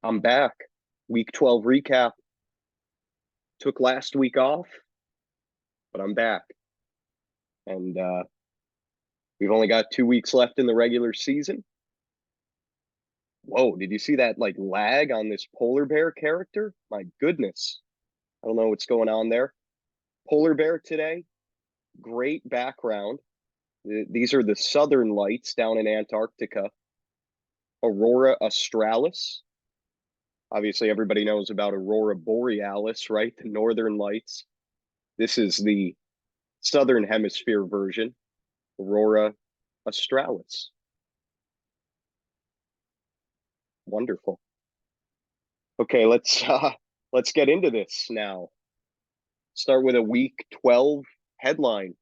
I'm back. Week 12 recap. Took last week off, but I'm back. And we've only got 2 weeks left in the regular season. Whoa, did you see that lag on this polar bear character? My goodness. I don't know what's going on there. Polar bear today, great background. These are the southern lights down in Antarctica. Aurora australis. Obviously, everybody knows about Aurora borealis, right? The northern lights. This is the southern hemisphere version, Aurora australis. Wonderful. Okay, let's get into this now. Start with a week 12 headline.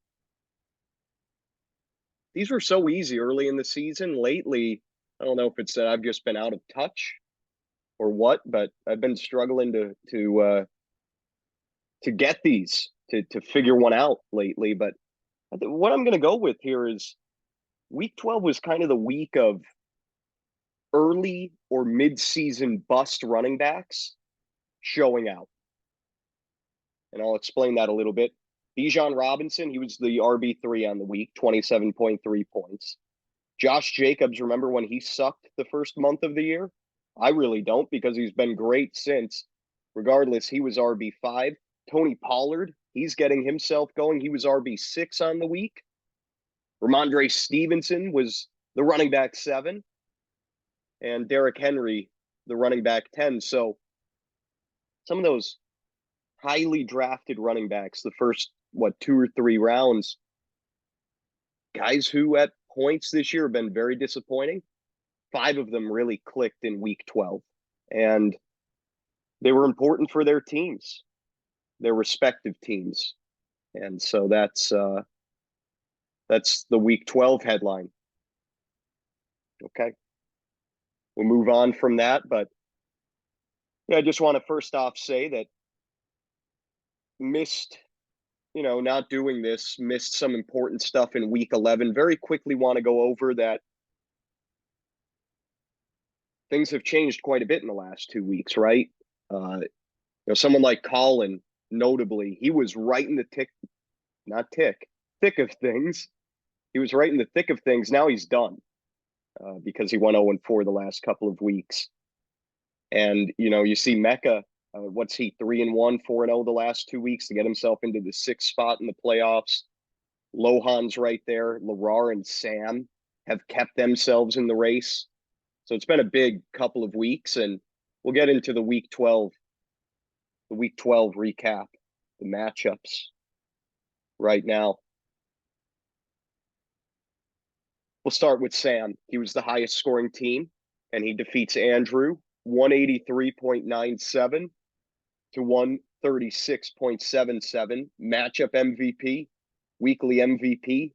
These were so easy early in the season. Lately, I don't know if it's that I've just been out of touch or what, but I've been struggling to get these to figure one out lately. But what I'm going to go with here is week 12 was kind of the week of early or mid-season bust running backs showing out. And I'll explain that a little bit. Bijan Robinson, he was the RB3 on the week, 27.3 points. Josh Jacobs, remember when he sucked the first month of the year? I really don't, because he's been great since. Regardless, he was RB5. Tony Pollard, he's getting himself going. He was RB6 on the week. Ramondre Stevenson was the running back 7. And Derrick Henry, the running back 10. So some of those highly drafted running backs, the first, 2 or 3 rounds, guys who at points this year have been very disappointing. 5 of them really clicked in week 12. And they were important for their teams, their respective teams. And so that's the week 12 headline. Okay. We'll move on from that. But yeah, I just want to first off say that not doing this, missed some important stuff in week 11. Very quickly want to go over that things have changed quite a bit in the last 2 weeks, right? Someone like Colin, notably, he was right in the thick of things. He was right in the thick of things. Now he's done because he went 0-4 the last couple of weeks. And, you see Mecca, what's he, 3-1, 4-0 the last 2 weeks to get himself into the 6th spot in the playoffs. Lohan's right there. Larar and Sam have kept themselves in the race. So it's been a big couple of weeks, and we'll get into the week 12 recap, the matchups right now. We'll start with Sam. He was the highest scoring team, and he defeats Andrew 183.97 to 136.77. Matchup MVP, weekly MVP,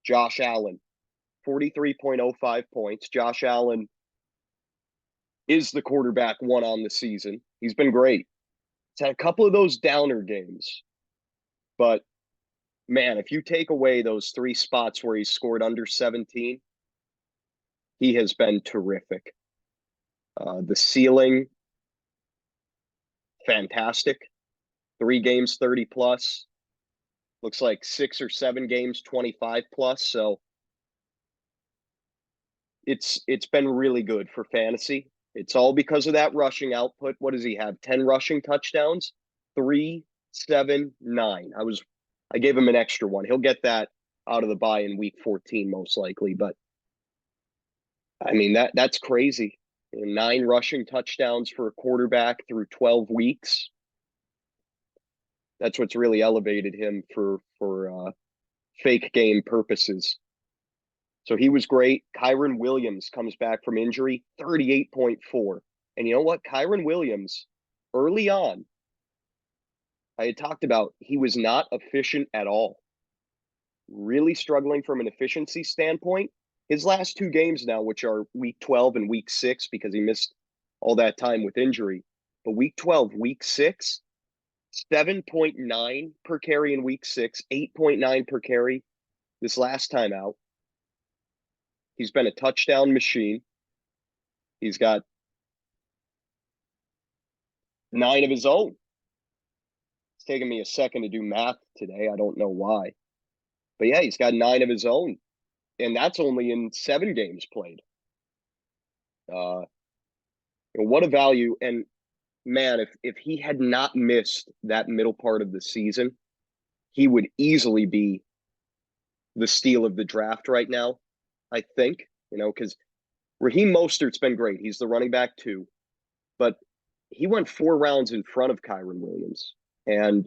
Josh Allen, 43.05 points. Josh Allen is the quarterback 1 on the season. He's been great. He's had a couple of those downer games, but man, if you take away those 3 spots where he scored under 17, he has been terrific. The ceiling, fantastic. 3 games, 30 plus. Looks like 6 or 7 games, 25 plus. So it's been really good for fantasy. It's all because of that rushing output. What does he have? 10 rushing touchdowns? 3, 7, 9. I gave him an extra one. He'll get that out of the bye in week 14, most likely. But I mean, that's crazy. 9 rushing touchdowns for a quarterback through 12 weeks. That's what's really elevated him for fake game purposes. So he was great. Kyren Williams comes back from injury, 38.4. And you know what? Kyren Williams, early on, I had talked about he was not efficient at all. Really struggling from an efficiency standpoint. His last 2 games now, which are week 12 and week 6, because he missed all that time with injury. But week 12, week 6, 7.9 per carry in week 6, 8.9 per carry this last time out. He's been a touchdown machine. He's got 9 of his own. It's taking me a second to do math today. I don't know why. But yeah, he's got 9 of his own. And that's only in 7 games played. Uh, what a value. And man, if he had not missed that middle part of the season, he would easily be the steal of the draft right now, I think, because Raheem Mostert's been great. He's the running back too, but he went 4 rounds in front of Kyren Williams. And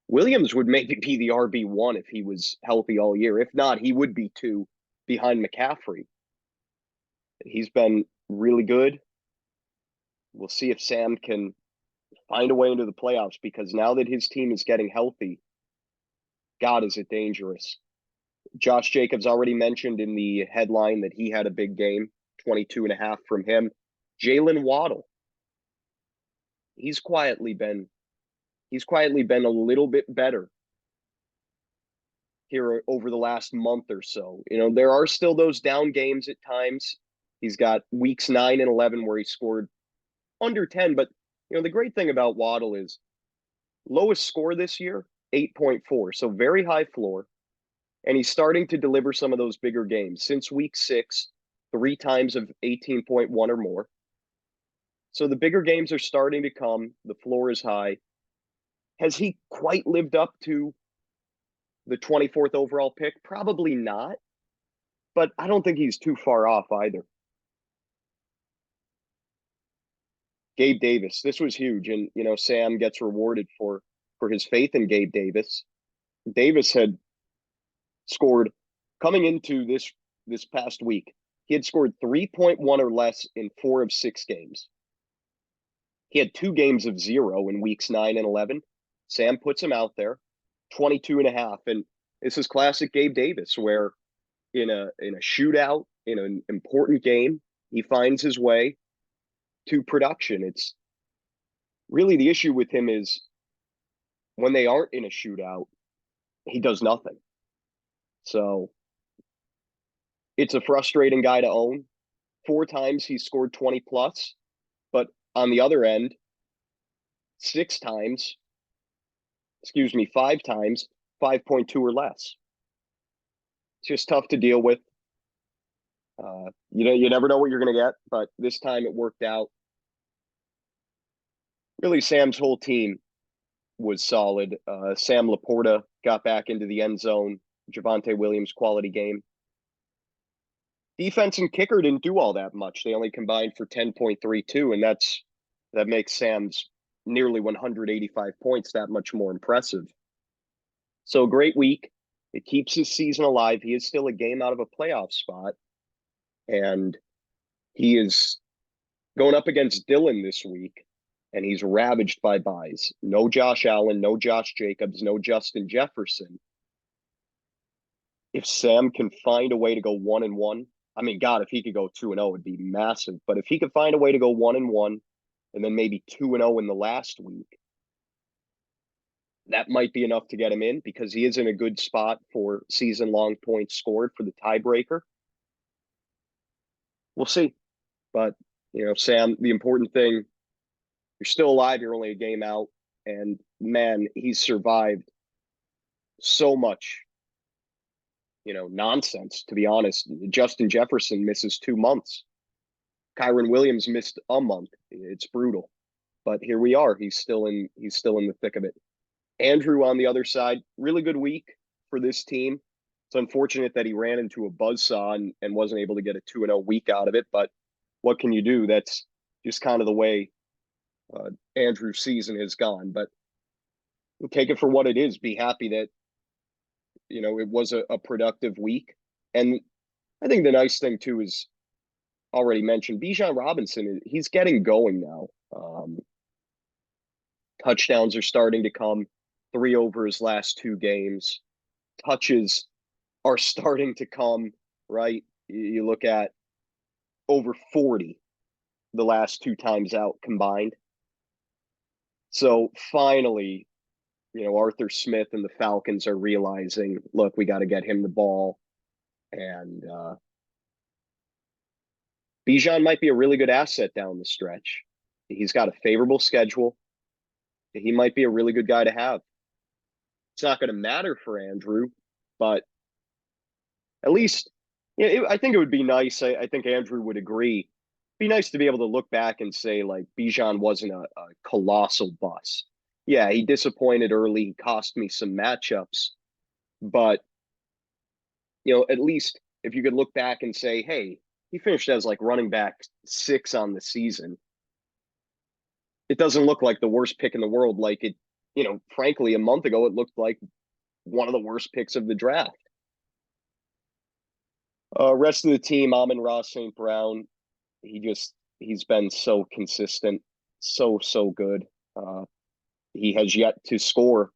Williams would maybe be the RB1 if he was healthy all year. If not, he would be 2 behind McCaffrey. He's been really good. We'll see if Sam can find a way into the playoffs, because now that his team is getting healthy, God, is it dangerous. Josh Jacobs already mentioned in the headline that he had a big game, 22.5 from him. Jalen Waddle, he's quietly been a little bit better here over the last month or so. There are still those down games at times. He's got weeks 9 and 11 where he scored under 10, but the great thing about Waddle is lowest score this year, 8.4, so very high floor. And he's starting to deliver some of those bigger games. Since week 6, 3 times of 18.1 or more. So the bigger games are starting to come. The floor is high. Has he quite lived up to the 24th overall pick? Probably not. But I don't think he's too far off either. Gabe Davis, this was huge. And, Sam gets rewarded for his faith in Gabe Davis. Davis had scored coming into this past week. He had scored 3.1 or less in 4 of 6 games. He had 2 games of 0 in weeks 9 and 11. Sam puts him out there, 22.5. And this is classic Gabe Davis, where in a shootout, in an important game, he finds his way to production. It's really the issue with him is when they aren't in a shootout, he does nothing. So it's a frustrating guy to own. 4 times he scored 20 plus, but on the other end, 5 times, 5.2 or less. It's just tough to deal with. You never know what you're going to get, but this time it worked out. Really, Sam's whole team was solid. Sam Laporta got back into the end zone. Javonte Williams, quality game. Defense and kicker didn't do all that much. They only combined for 10.32, and that makes Sam's nearly 185 points that much more impressive. So great week. It keeps his season alive. He is still a game out of a playoff spot. And he is going up against Dylan this week, and he's ravaged by buys. No Josh Allen, no Josh Jacobs, no Justin Jefferson. If Sam can find a way to go 1-1, I mean, God, if he could go 2-0, it'd be massive. But if he could find a way to go 1-1 and then maybe 2-0 in the last week, that might be enough to get him in, because he is in a good spot for season-long points scored for the tiebreaker. We'll see. But, Sam, the important thing, you're still alive. You're only a game out. And, man, he's survived so much, nonsense, to be honest. Justin Jefferson misses 2 months. Kyren Williams missed a month. It's brutal. But here we are. He's still in the thick of it. Andrew on the other side, really good week for this team. It's unfortunate that he ran into a buzzsaw and wasn't able to get a 2-0 week out of it, but what can you do? That's just kind of the way Andrew's season has gone. But we'll take it for what it is. Be happy that, it was a productive week. And I think the nice thing, too, is already mentioned, Bijan Robinson, he's getting going now. Touchdowns are starting to come, 3 over his last 2 games. Touches are starting to come, right? You look at over 40 the last 2 times out combined. So finally, Arthur Smith and the Falcons are realizing, look, we got to get him the ball. And Bijan might be a really good asset down the stretch. He's got a favorable schedule. he might be a really good guy to have. It's not going to matter for Andrew, but at least, yeah, I think it would be nice. I think Andrew would agree. It'd be nice to be able to look back and say, like, Bijan wasn't a colossal bust. Yeah, he disappointed early. He cost me some matchups, but at least if you could look back and say, hey, he finished as like running back 6 on the season. It doesn't look like the worst pick in the world. Like it, frankly, a month ago, it looked like one of the worst picks of the draft. Rest of the team, Amon-Ra St. Brown, he's been so consistent, so good. He has yet to score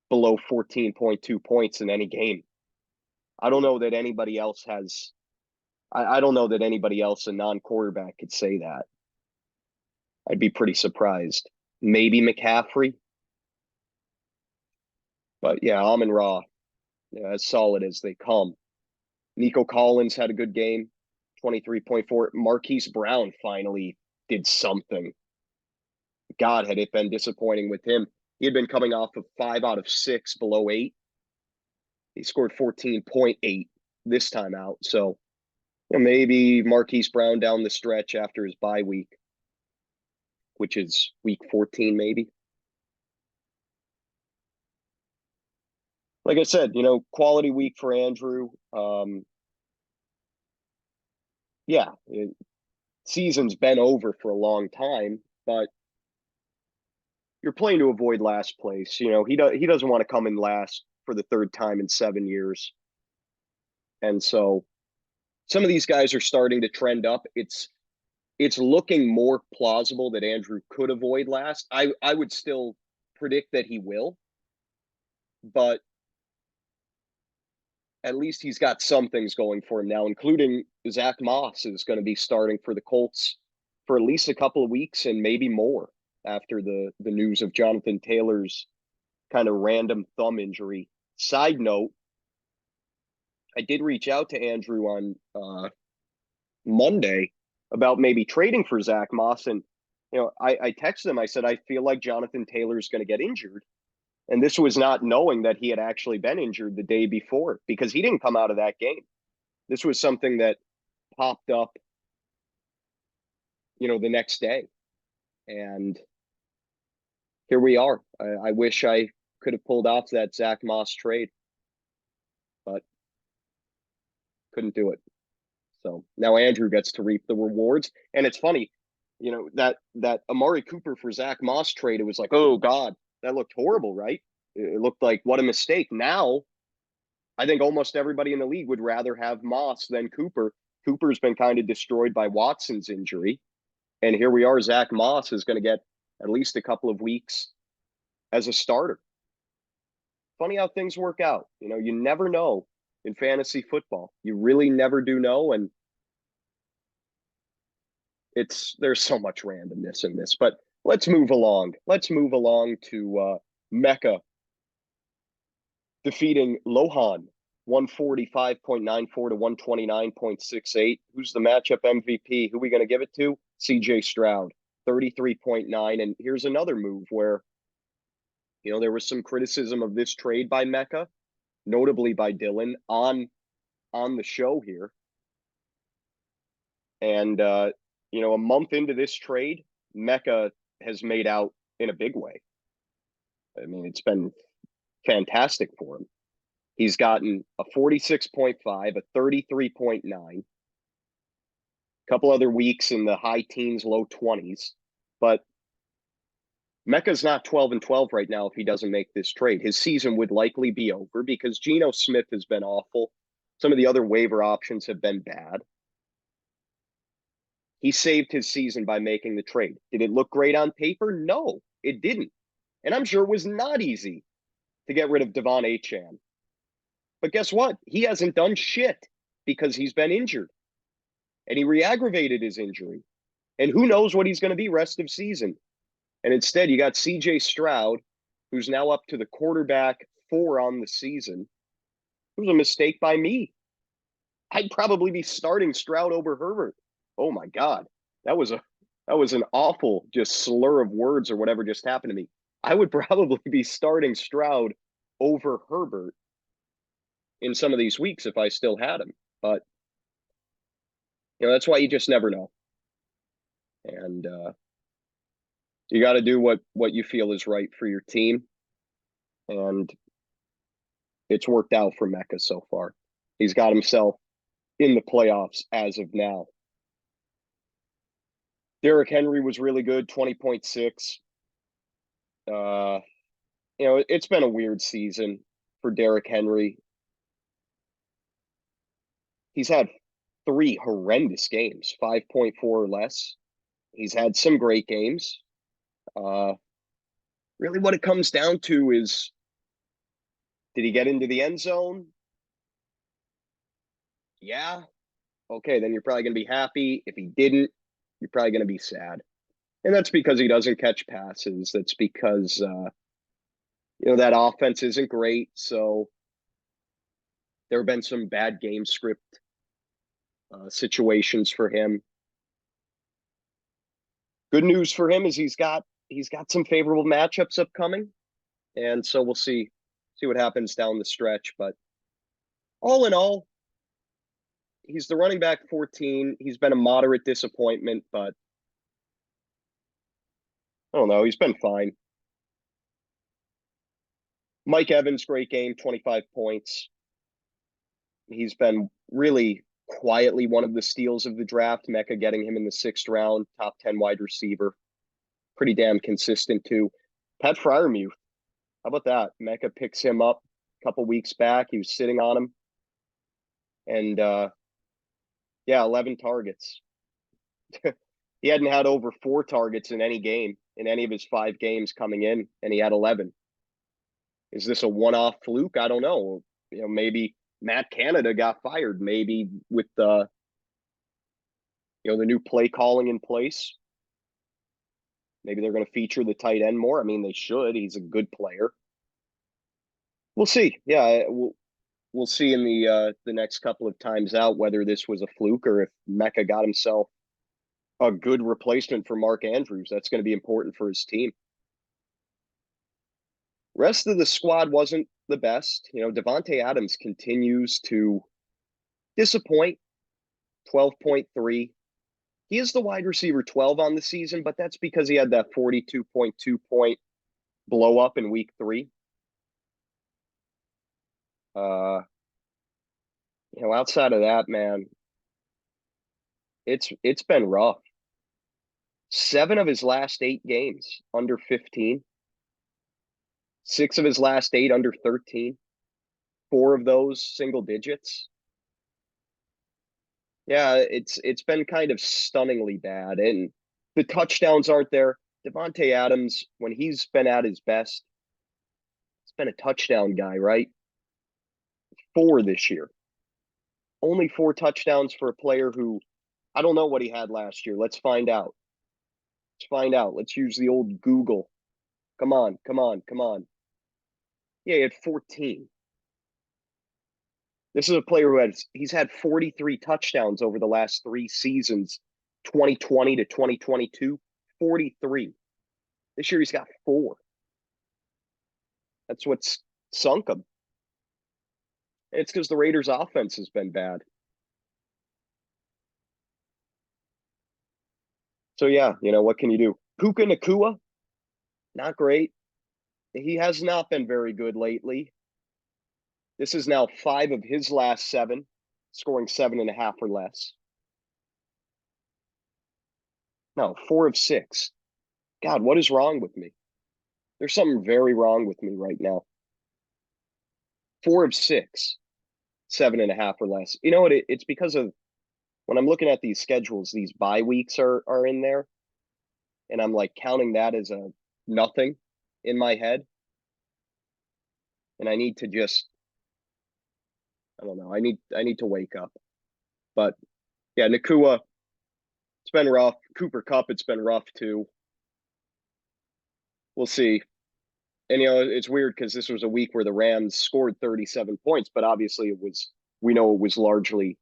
below 14.2 points in any game. I don't know that anybody else has. I don't know that anybody else, a non-quarterback, could say that. I'd be pretty surprised. Maybe McCaffrey, but yeah, Amon-Ra, as solid as they come. Nico Collins had a good game, 23.4. Marquise Brown finally did something. God, had it been disappointing with him. He had been coming off of 5 out of 6 below 8. He scored 14.8 this time out. So maybe Marquise Brown down the stretch after his bye week, which is week 14, maybe. Like I said, quality week for Andrew. Yeah, season's been over for a long time, but you're playing to avoid last place. He doesn't want to come in last for the 3rd time in 7 years. And so some of these guys are starting to trend up. It's looking more plausible that Andrew could avoid last. I would still predict that he will, but at least he's got some things going for him now, including Zach Moss is going to be starting for the Colts for at least a couple of weeks and maybe more after the news of Jonathan Taylor's kind of random thumb injury. Side note, I did reach out to Andrew on Monday about maybe trading for Zach Moss. And, I texted him, I said, I feel like Jonathan Taylor's going to get injured. And this was not knowing that he had actually been injured the day before because he didn't come out of that game. This was something that popped up, the next day. And here we are. I wish I could have pulled off that Zach Moss trade, but couldn't do it. So now Andrew gets to reap the rewards. And it's funny, that Amari Cooper for Zach Moss trade, it was like, oh God, that looked horrible, right? It looked like what a mistake. Now, I think almost everybody in the league would rather have Moss than Cooper. Cooper's been kind of destroyed by Watson's injury. And here we are, Zach Moss is going to get at least a couple of weeks as a starter. Funny how things work out. You never know in fantasy football. You really never do know. And there's so much randomness in this, but let's move along. Let's move along to Mecca defeating Lohan 145.94 to 129.68. Who's the matchup MVP? Who are we going to give it to? CJ Stroud, 33.9. And here's another move where, there was some criticism of this trade by Mecca, notably by Dylan on the show here. And, a month into this trade, Mecca has made out in a big way. I mean, it's been fantastic for him. He's gotten a 46.5, a 33.9, a couple other weeks in the high teens, low 20s. But Mecca's not 12-12 right now if he doesn't make this trade. His season would likely be over because Geno Smith has been awful. Some of the other waiver options have been bad. He saved his season by making the trade. Did it look great on paper? No, it didn't. And I'm sure it was not easy to get rid of Devon Achane. But guess what? He hasn't done shit because he's been injured. And he re-aggravated his injury. And who knows what he's going to be rest of season. And instead, you got CJ Stroud, who's now up to the quarterback 4 on the season. It was a mistake by me. I'd probably be starting Stroud over Herbert. Oh my God. That was a That was an awful just slur of words or whatever just happened to me. I would probably be starting Stroud over Herbert in some of these weeks if I still had him. But that's why you just never know. And you got to do what you feel is right for your team. And it's worked out for Mecca so far. He's got himself in the playoffs as of now. Derrick Henry was really good, 20.6. It's been a weird season for Derrick Henry. He's had 3 horrendous games, 5.4 or less. He's had some great games. Really what it comes down to is, did he get into the end zone? Yeah. Okay, then you're probably going to be happy. If he didn't, you're probably going to be sad. And that's because he doesn't catch passes. That's because, that offense isn't great. So there have been some bad game script situations for him. Good news for him is he's got some favorable matchups upcoming. And so we'll see what happens down the stretch. But all in all, he's the running back 14. He's been a moderate disappointment, but I don't know. He's been fine. Mike Evans, great game, 25 points. He's been really quietly one of the steals of the draft. Mecca getting him in the 6th round, top 10 wide receiver. Pretty damn consistent, too. Pat Freiermuth, how about that? Mecca picks him up a couple weeks back. He was sitting on him. And, 11 targets. He hadn't had over 4 targets in any game, in any of his 5 games coming in, and he had 11. Is this a one-off fluke? I don't know. Maybe Matt Canada got fired. Maybe with the new play calling in place, maybe they're going to feature the tight end more. I mean, they should. He's a good player. We'll see. Yeah, we'll see in the next couple of times out whether this was a fluke or if Mecca got himself a good replacement for Mark Andrews. That's going to be important for his team. Rest of the squad wasn't the best. Devontae Adams continues to disappoint. 12.3. He is the wide receiver 12 on the season, but that's because he had that 42.2 point blow up in week 3. Outside of that, man, it's been rough. 7 of his last 8 games under 15. 6 of his last 8 under 13. 4 of those single digits. Yeah, it's been kind of stunningly bad. And the touchdowns aren't there. Devontae Adams, when he's been at his best, he's been a touchdown guy, right? 4 this year. Only 4 touchdowns for a player who, I don't know what he had last year. Let's find out. Let's use the old Google. Come on. Yeah, he had 14. This is a player who he's had 43 touchdowns over the last 3 seasons, 2020 to 2022, 43. This year he's got 4. That's what's sunk him. It's because the Raiders' offense has been bad. So yeah, what can you do? Puka Nacua, not great. He has not been very good lately. This is now 5 of his last 7, scoring 7.5 or less. No, 4 of 6. God, what is wrong with me? There's something very wrong with me right now. 4 of 6, 7.5 or less. You know what? It's because of when I'm looking at these schedules, these bye weeks are in there, and I'm like counting that as a nothing in my head. And I need to just, I don't know. I need to wake up. But yeah, Nacua, it's been rough. Cooper Kupp, it's been rough too. We'll see. And it's weird because this was a week where the Rams scored 37 points, but obviously we know it was largely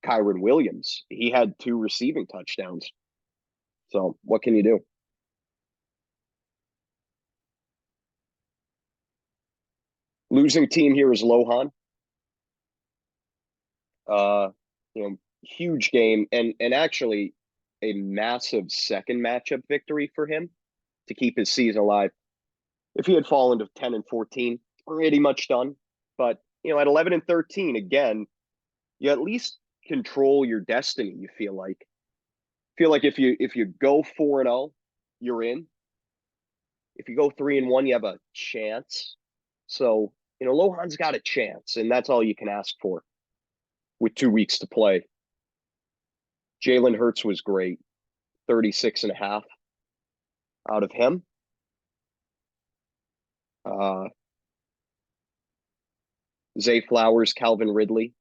Kyron Williams. He had 2 receiving touchdowns. So what can you do? Losing team here is Lohan. Uh, Huge game and actually a massive second matchup victory for him to keep his season alive. If he had fallen to 10 and 14, pretty much done. But at 11 and 13, again, you at least control your destiny. You feel like if you go 4 and 0, you're in. If you go 3 and 1, you have a chance. So Lohan's got a chance, and that's all you can ask for with 2 weeks to play. Jalen Hurts was great, 36 and a half out of him. Uh, Zay Flowers, Calvin Ridley,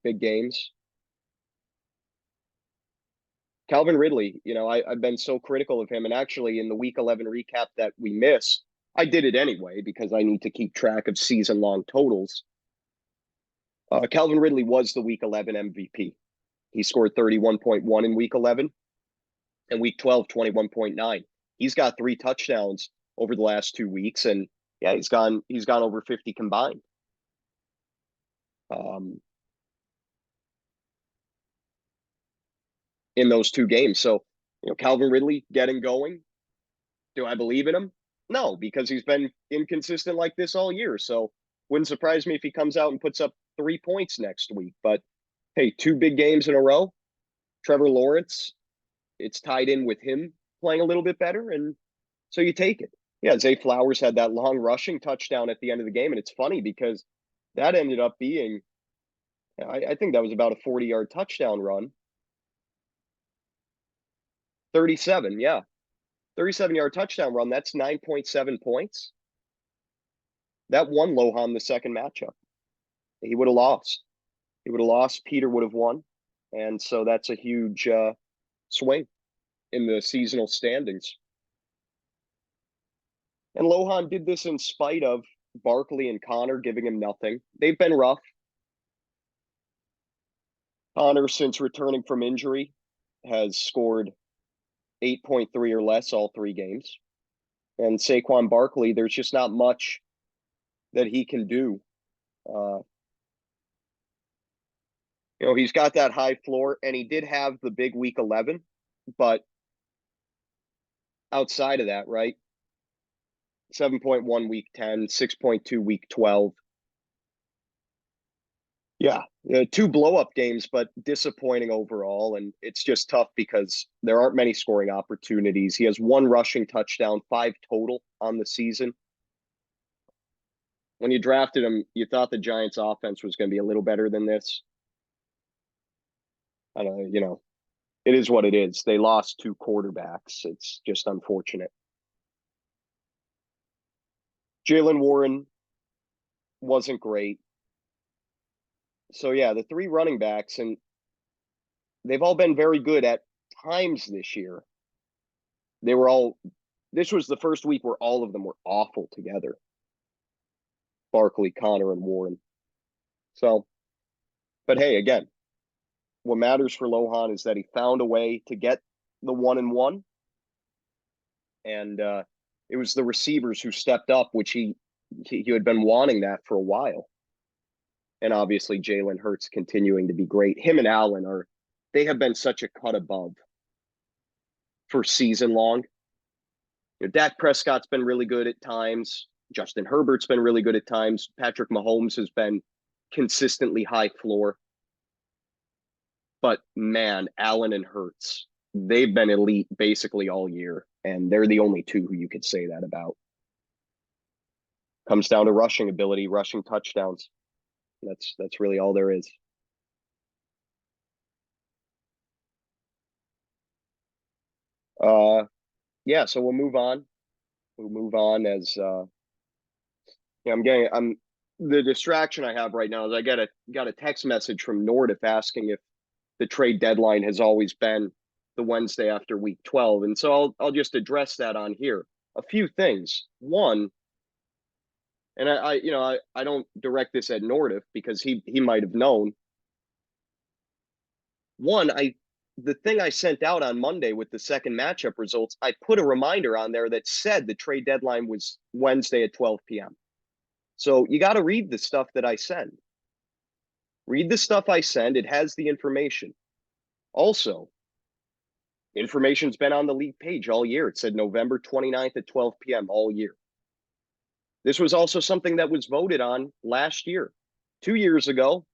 big games. Calvin Ridley, I've been so critical of him. And actually, in the week 11 recap that we missed, I did it anyway because I need to keep track of season long totals. Calvin Ridley was the week 11 MVP. He scored 31.1 in week 11 and week 12, 21.9. He's got 3 touchdowns over the last 2 weeks. And yeah, he's gone over 50 combined. In those 2 games. So, Calvin Ridley getting going. Do I believe in him? No, because he's been inconsistent like this all year. So, wouldn't surprise me if he comes out and puts up 3 points next week. But hey, 2 big games in a row. Trevor Lawrence, it's tied in with him playing a little bit better. And so you take it. Yeah, Zay Flowers had that long rushing touchdown at the end of the game. And it's funny because that ended up being, I think that was about a 40-yard touchdown run. 37, yeah. 37-yard touchdown run. That's 9.7 points. That won Lohan the second matchup. He would have lost. He would have lost. Peter would have won. And so that's a huge swing in the seasonal standings. And Lohan did this in spite of Barkley and Connor giving him nothing. They've been rough. Connor, since returning from injury, has scored 8.3 or less all 3 games. And Saquon Barkley, there's just not much that he can do. He's got that high floor, and he did have the big week 11, but outside of that, right? 7.1 week 10, 6.2 week 12. Yeah, 2 blow-up games, but disappointing overall. And it's just tough because there aren't many scoring opportunities. He has 1 rushing touchdown, 5 total on the season. When you drafted him, you thought the Giants' offense was going to be a little better than this. I don't know, it is what it is. They lost 2 quarterbacks. It's just unfortunate. Jaylen Warren wasn't great. So yeah, the 3 running backs, and they've all been very good at times this year. This was the first week where all of them were awful together. Barkley, Connor, and Warren. So, but hey, again, what matters for Lohan is that he found a way to get the 1-1. And it was the receivers who stepped up, which he had been wanting that for a while. And obviously Jalen Hurts continuing to be great. Him and Allen they have been such a cut above for season long. Dak Prescott's been really good at times. Justin Herbert's been really good at times. Patrick Mahomes has been consistently high floor. But man, Allen and Hurts, they've been elite basically all year. And they're the only 2 who you could say that about. Comes down to rushing ability, rushing touchdowns. That's really all there is. Yeah, so we'll move on. We'll move on as I'm the distraction I have right now is I got a text message from Nordic asking if the trade deadline has always been the Wednesday after week 12. And so I'll just address that on here. A few things. One, and I don't direct this at Nordic because he might have known. One, the thing I sent out on Monday with the second matchup results, I put a reminder on there that said the trade deadline was Wednesday at 12 p.m. So you got to read the stuff that I send. Read the stuff I send. It has the information. Also, information's been on the league page all year. It said November 29th at 12 p.m. all year. This was also something that was voted on last year. 2 years ago,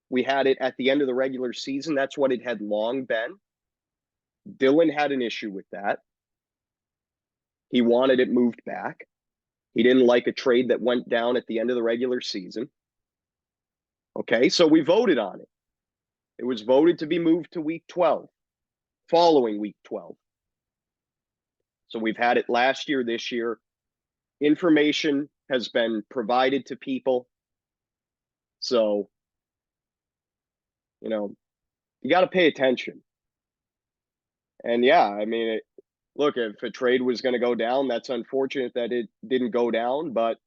we had it at the end of the regular season. That's what it had long been. Dylan had an issue with that. He wanted it moved back. He didn't like a trade that went down at the end of the regular season. Okay, so we voted on it. It was voted to be moved to week 12, following week 12. So we've had it last year, this year. Information has been provided to people. So, you got to pay attention. And yeah, I mean, look, if a trade was going to go down, that's unfortunate that it didn't go down, but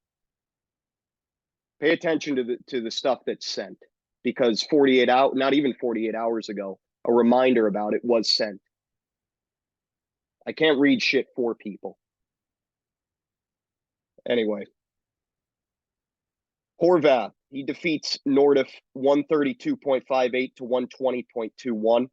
pay attention to the stuff that's sent, because not even 48 hours ago, a reminder about it was sent. I can't read shit for people. Anyway, Horvath, he defeats Nordiff 132.58 to 120.21.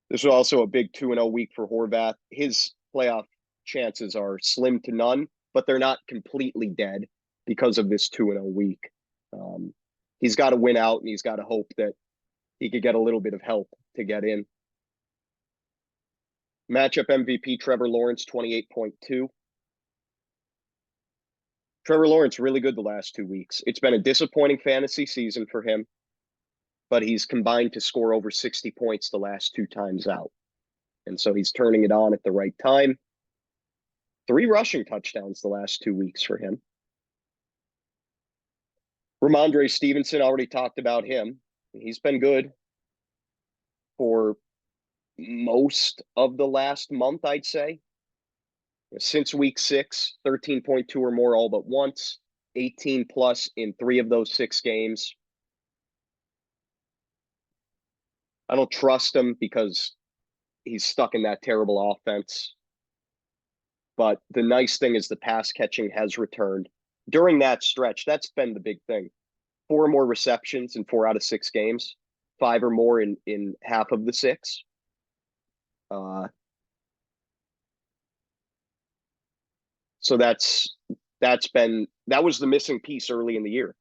This was also a big 2-0 week for Horvath. His playoff chances are slim to none, but they're not completely dead because of this 2-0 week. He's got to win out, and he's got to hope that he could get a little bit of help to get in. Matchup MVP, Trevor Lawrence, 28.2. Trevor Lawrence, really good the last 2 weeks. It's been a disappointing fantasy season for him, but he's combined to score over 60 points the last 2 times out. And so he's turning it on at the right time. 3 rushing touchdowns the last 2 weeks for him. Ramondre Stevenson, already talked about him. He's been good for most of the last month, I'd say. Since week 6, 13.2 or more all but once, 18 plus in 3 of those 6 games. I don't trust him because he's stuck in that terrible offense. But the nice thing is the pass catching has returned. During that stretch, that's been the big thing. 4 or more receptions in 4 out of 6 games, 5 or more in half of the 6. So that was the missing piece early in the year.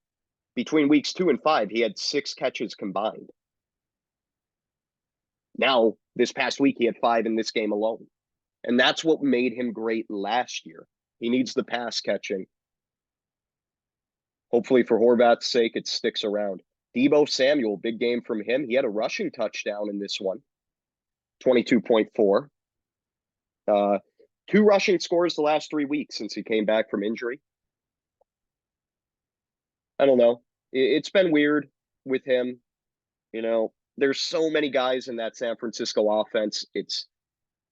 Between weeks 2 and 5, he had 6 catches combined. Now, this past week, he had 5 in this game alone. And that's what made him great last year. He needs the pass catching. Hopefully, for Horvath's sake, it sticks around. Deebo Samuel, big game from him. He had a rushing touchdown in this one, 22.4. 2 rushing scores the last 3 weeks since he came back from injury. I don't know. It's been weird with him. There's so many guys in that San Francisco offense. It's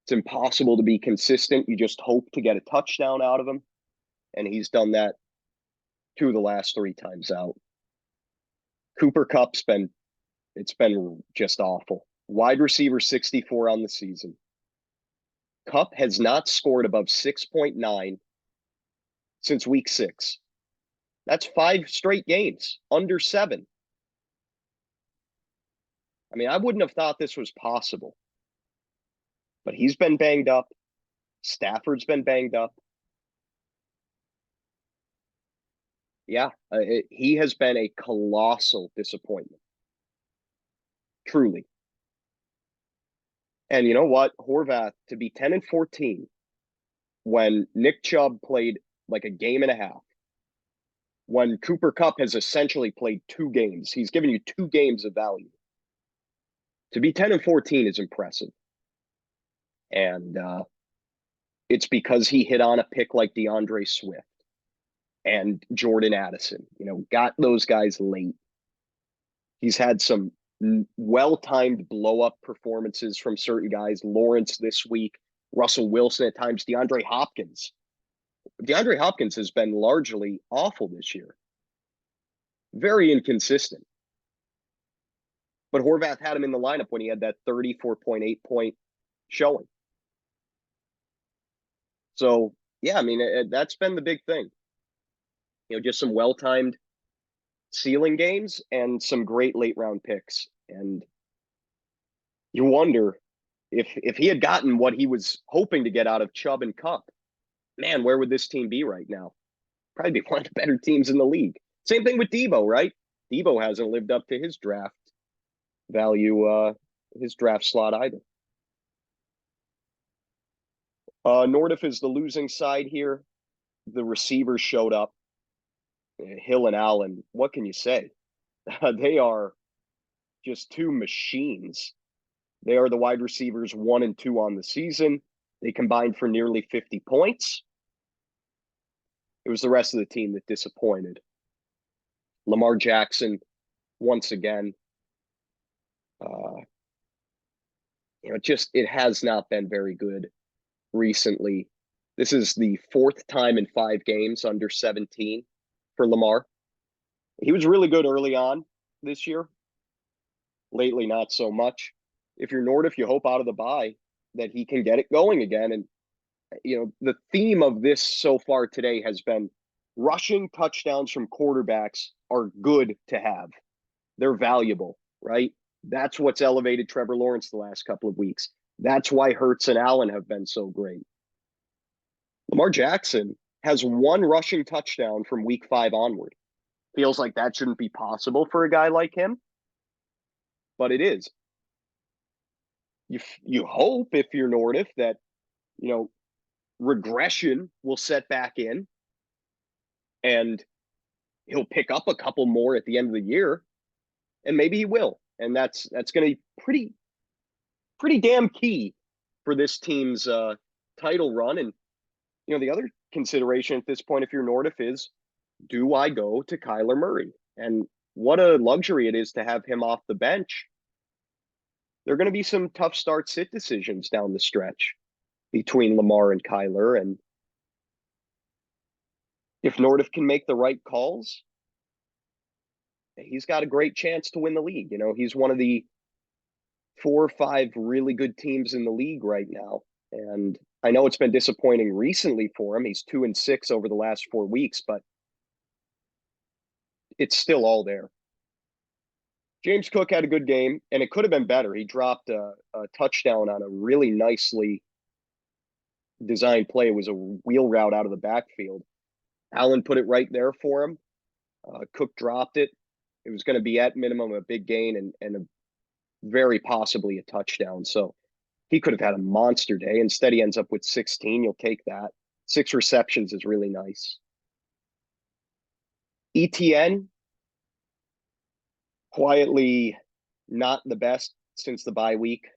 impossible to be consistent. You just hope to get a touchdown out of him. And he's done that 2 of the last 3 times out. Cooper Kupp's been just awful. Wide receiver 64 on the season. Kupp has not scored above 6.9 since week 6. That's 5 straight games, under 7. I mean, I wouldn't have thought this was possible. But he's been banged up. Stafford's been banged up. Yeah, he has been a colossal disappointment. Truly. And you know what? Horvath, to be 10-14 when Nick Chubb played like a game and a half, when Cooper Kupp has essentially played 2 games, he's given you 2 games of value. To be 10-14 is impressive. And it's because he hit on a pick like DeAndre Swift and Jordan Addison, got those guys late. He's had some well-timed blow-up performances from certain guys. Lawrence this week, Russell Wilson at times, DeAndre Hopkins. DeAndre Hopkins has been largely awful this year. Very inconsistent. But Horvath had him in the lineup when he had that 34.8 point showing. So, yeah, I mean, that's been the big thing. Just some well-timed ceiling games and some great late round picks. And you wonder if he had gotten what he was hoping to get out of Chubb and Cup, man, where would this team be right now? Probably be one of the better teams in the league. Same thing with Debo, right? Debo hasn't lived up to his draft value, his draft slot either. Nordiff is the losing side here. The receivers showed up. Hill and Allen, what can you say? They are just two machines. They are the wide receivers 1 and 2 on the season. They combined for nearly 50 points. It was the rest of the team that disappointed. Lamar Jackson, once again, it has not been very good recently. This is the 4th time in 5 games under 17 for Lamar. He was really good early on this year. Lately, not so much. If you're Nordiff, you hope out of the bye that he can get it going again. And, the theme of this so far today has been rushing touchdowns from quarterbacks are good to have. They're valuable, right? That's what's elevated Trevor Lawrence the last couple of weeks. That's why Hurts and Allen have been so great. Lamar Jackson has 1 rushing touchdown from week 5 onward. Feels like that shouldn't be possible for a guy like him, but it is. You hope, if you're Nordiff, that, regression will set back in and he'll pick up a couple more at the end of the year, and maybe he will. And that's going to be pretty damn key for this team's title run. And, the other consideration at this point, if you're Nordiff, is, do I go to Kyler Murray? And what a luxury it is to have him off the bench. There are going to be some tough start-sit decisions down the stretch between Lamar and Kyler. And if Nordiff can make the right calls, he's got a great chance to win the league. He's one of the 4 or 5 really good teams in the league right now. And I know it's been disappointing recently for him. He's 2 and 6 over the last 4 weeks, but it's still all there. James Cook had a good game, and it could have been better. He dropped a touchdown on a really nicely designed play. It was a wheel route out of the backfield. Allen put it right there for him. Cook dropped it. It was going to be at minimum a big gain and a very possibly a touchdown. So he could have had a monster day. Instead, he ends up with 16. You'll take that. 6 receptions is really nice. ETN, quietly not the best since the bye week.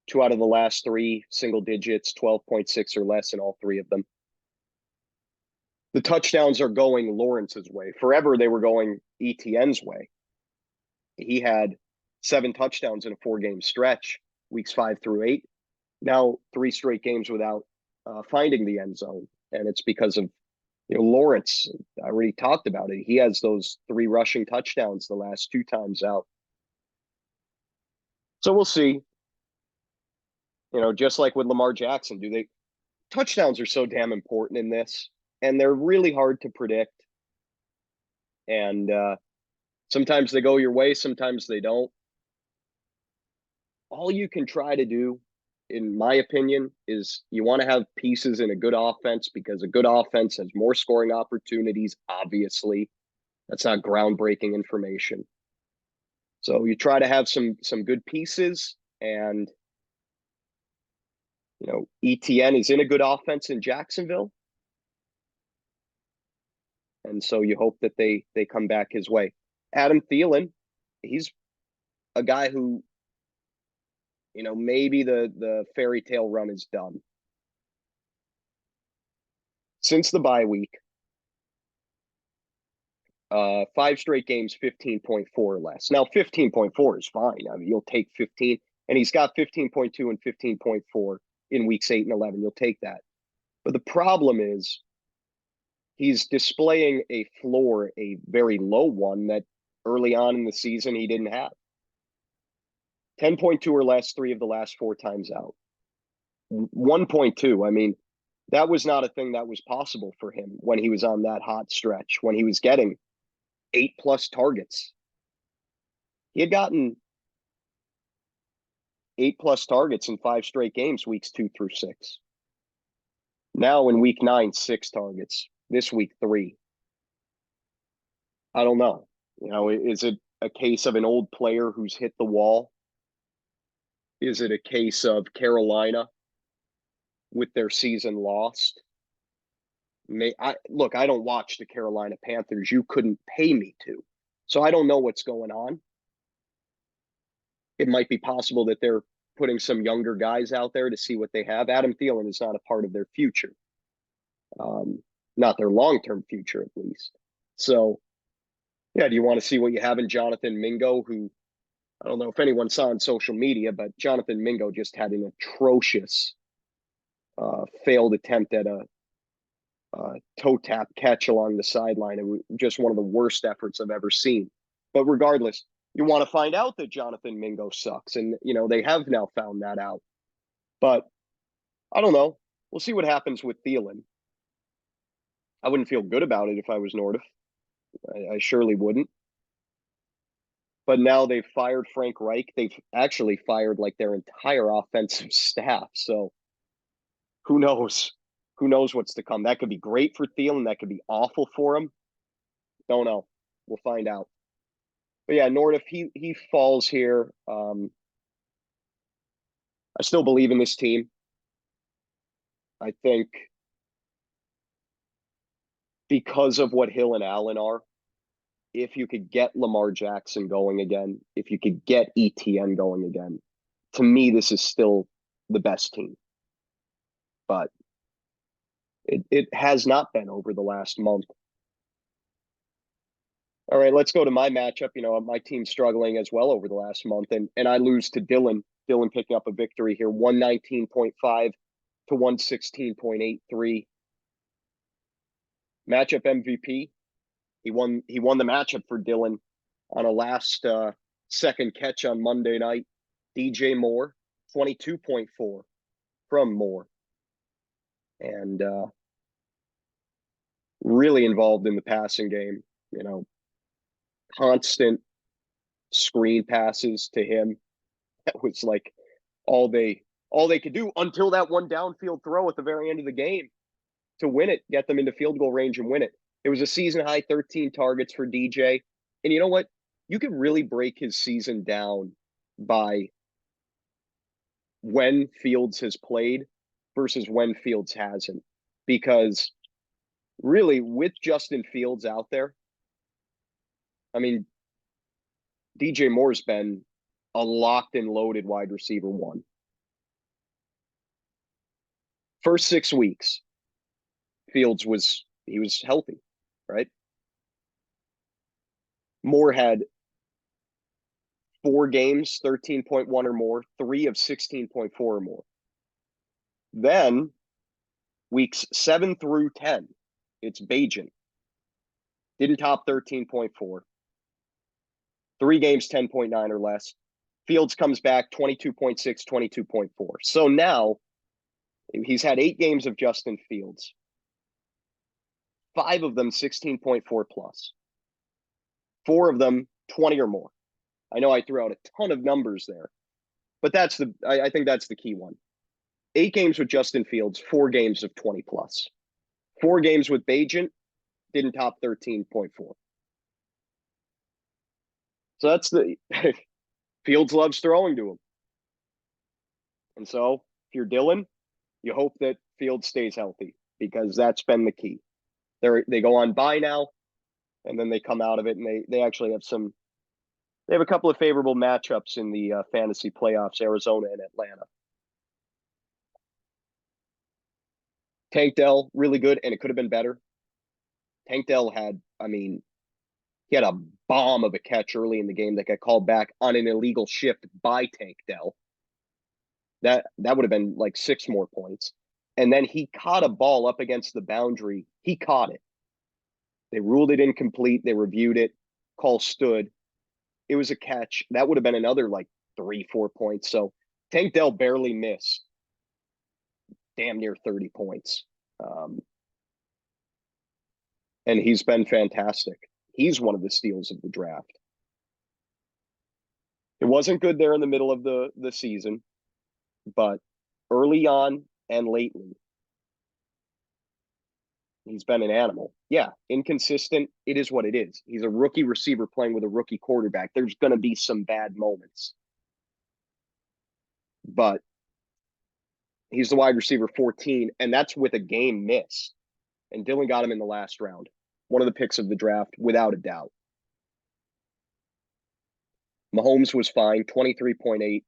2 out of the last 3 single digits, 12.6 or less in all 3 of them. The touchdowns are going Lawrence's way. Forever, they were going ETN's way. He had 7 touchdowns in a 4-game stretch, weeks 5 through 8. Now 3 straight games without finding the end zone. And it's because of Lawrence. I already talked about it. He has those 3 rushing touchdowns the last 2 times out. So we'll see. Just like with Lamar Jackson, touchdowns are so damn important in this, and they're really hard to predict. And sometimes they go your way, sometimes they don't. All you can try to do, in my opinion, is you want to have pieces in a good offense, because a good offense has more scoring opportunities, obviously. That's not groundbreaking information. So you try to have some good pieces, and ETN is in a good offense in Jacksonville. And so you hope that they come back his way. Adam Thielen, he's a guy who, maybe the fairy tale run is done. Since the bye week, 5 straight games, 15.4 or less. Now, 15.4 is fine. I mean, you'll take 15. And he's got 15.2 and 15.4 in weeks 8 and 11. You'll take that. But the problem is he's displaying a floor, a very low one, that early on in the season he didn't have. 10.2 or less 3 of the last 4 times out. 1.2, I mean, that was not a thing that was possible for him when he was on that hot stretch, when he was getting 8+ targets. He had gotten 8+ targets in 5 straight games, weeks 2 through 6. Now in week 9, 6 targets. This week, 3. I don't know. Is it a case of an old player who's hit the wall? Is it a case of Carolina with their season lost? Look, I don't watch the Carolina Panthers. You couldn't pay me to. So I don't know what's going on. It might be possible that they're putting some younger guys out there to see what they have. Adam Thielen is not a part of their future. Not their long-term future, at least. So, yeah, do you want to see what you have in Jonathan Mingo, who I don't know if anyone saw on social media, but Jonathan Mingo just had an atrocious failed attempt at a toe tap catch along the sideline. It was just one of the worst efforts I've ever seen. But regardless, you want to find out that Jonathan Mingo sucks. And, they have now found that out. But I don't know. We'll see what happens with Thielen. I wouldn't feel good about it if I was Nordiff. I surely wouldn't. But now they've fired Frank Reich. They've actually fired like their entire offensive staff. So who knows? Who knows what's to come? That could be great for Thielen. That could be awful for him. Don't know. We'll find out. But yeah, Nordiff, he falls here. I still believe in this team. I think because of what Hill and Allen are, if you could get Lamar Jackson going again, if you could get ETN going again, to me, this is still the best team. But it has not been over the last month. All right, let's go to my matchup. My team's struggling as well over the last month, and I lose to Dylan. Dylan picking up a victory here, 119.5 to 116.83. Matchup MVP. He won the matchup for Dylan on a last second catch on Monday night. DJ Moore, 22.4 from Moore. And really involved in the passing game, constant screen passes to him. That was like all they could do until that one downfield throw at the very end of the game to win it, get them into field goal range and win it. It was a season high 13 targets for DJ. And you know what? You could really break his season down by when Fields has played versus when Fields hasn't. Because really, with Justin Fields out there, I mean, DJ Moore's been a locked and loaded wide receiver 1. First 6 weeks, Fields was healthy, right? Moore had 4 games, 13.1 or more, 3 of 16.4 or more. Then weeks 7 through 10, it's Bajan. Didn't top 13.4. 3 games, 10.9 or less. Fields comes back 22.6, 22.4. So now he's had 8 games of Justin Fields. 5 of them 16.4 plus. 4 of them 20 or more. I know I threw out a ton of numbers there, but I think that's the key one. 8 games with Justin Fields, 4 games of 20 plus. 4 games with Bajan, didn't top 13.4. So that's Fields loves throwing to him. And so if you're Dylan, you hope that Fields stays healthy because that's been the key. They go on bye now, and then they come out of it, and they actually have they have a couple of favorable matchups in the fantasy playoffs, Arizona and Atlanta. Tank Dell, really good, and it could have been better. Tank Dell he had a bomb of a catch early in the game that got called back on an illegal shift by Tank Dell. That would have been like 6 more points. And then he caught a ball up against the boundary. He caught it. They ruled it incomplete. They reviewed it, call stood. It was a catch. That would have been another like 3, 4 points. So Tank Dell barely missed damn near 30 points. And he's been fantastic. He's one of the steals of the draft. It wasn't good there in the middle of the season, but early on and lately, he's been an animal. Yeah, inconsistent. It is what it is. He's a rookie receiver playing with a rookie quarterback. There's going to be some bad moments. But he's the wide receiver 14, and that's with a game miss. And Dylan got him in the last round. One of the picks of the draft, without a doubt. Mahomes was fine, 23.8.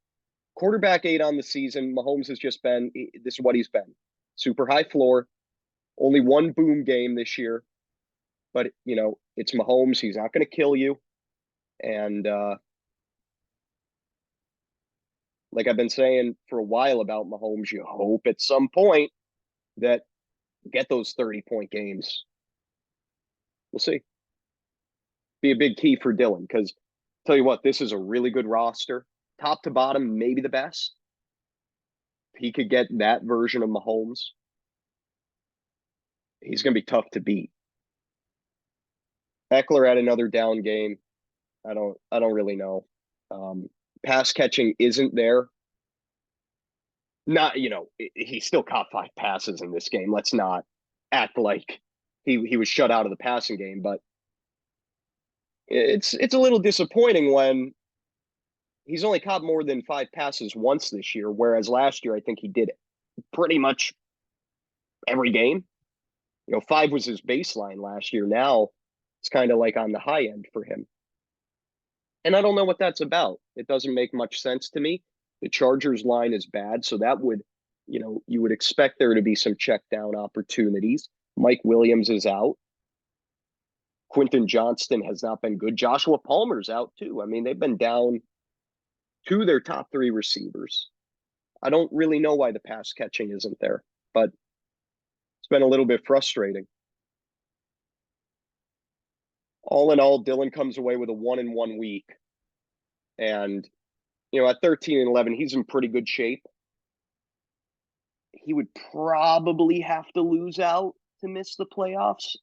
Quarterback 8 on the season. Mahomes has just been, this is what he's been. Super high floor. Only one boom game this year. But, you know, it's Mahomes. He's not going to kill you. And like I've been saying for a while about Mahomes, you hope at some point that get those 30-point games. We'll see. Be a big key for Dylan because tell you what, this is a really good roster. Top to bottom, maybe the best. If he could get that version of Mahomes, he's going to be tough to beat. Eckler had another down game. I don't really know. Pass catching isn't there. Not, you know, he still caught 5 passes in this game. Let's not act like he was shut out of the passing game, but it's a little disappointing when he's only caught more than 5 passes once this year, whereas last year I think he did it pretty much every game. You know, 5 was his baseline last year. Now it's kind of like on the high end for him. And I don't know what that's about. It doesn't make much sense to me. The Chargers line is bad, so that would, you know, you would expect there to be some check down opportunities. Mike Williams is out. Quentin Johnston has not been good. Joshua Palmer's out too. I mean, they've been down 2 of their top 3 receivers. I don't really know why the pass catching isn't there, but it's been a little bit frustrating. All in all, Dylan comes away with a 1-1 week. And, you know, at 13-11, he's in pretty good shape. He would probably have to lose out to miss the playoffs.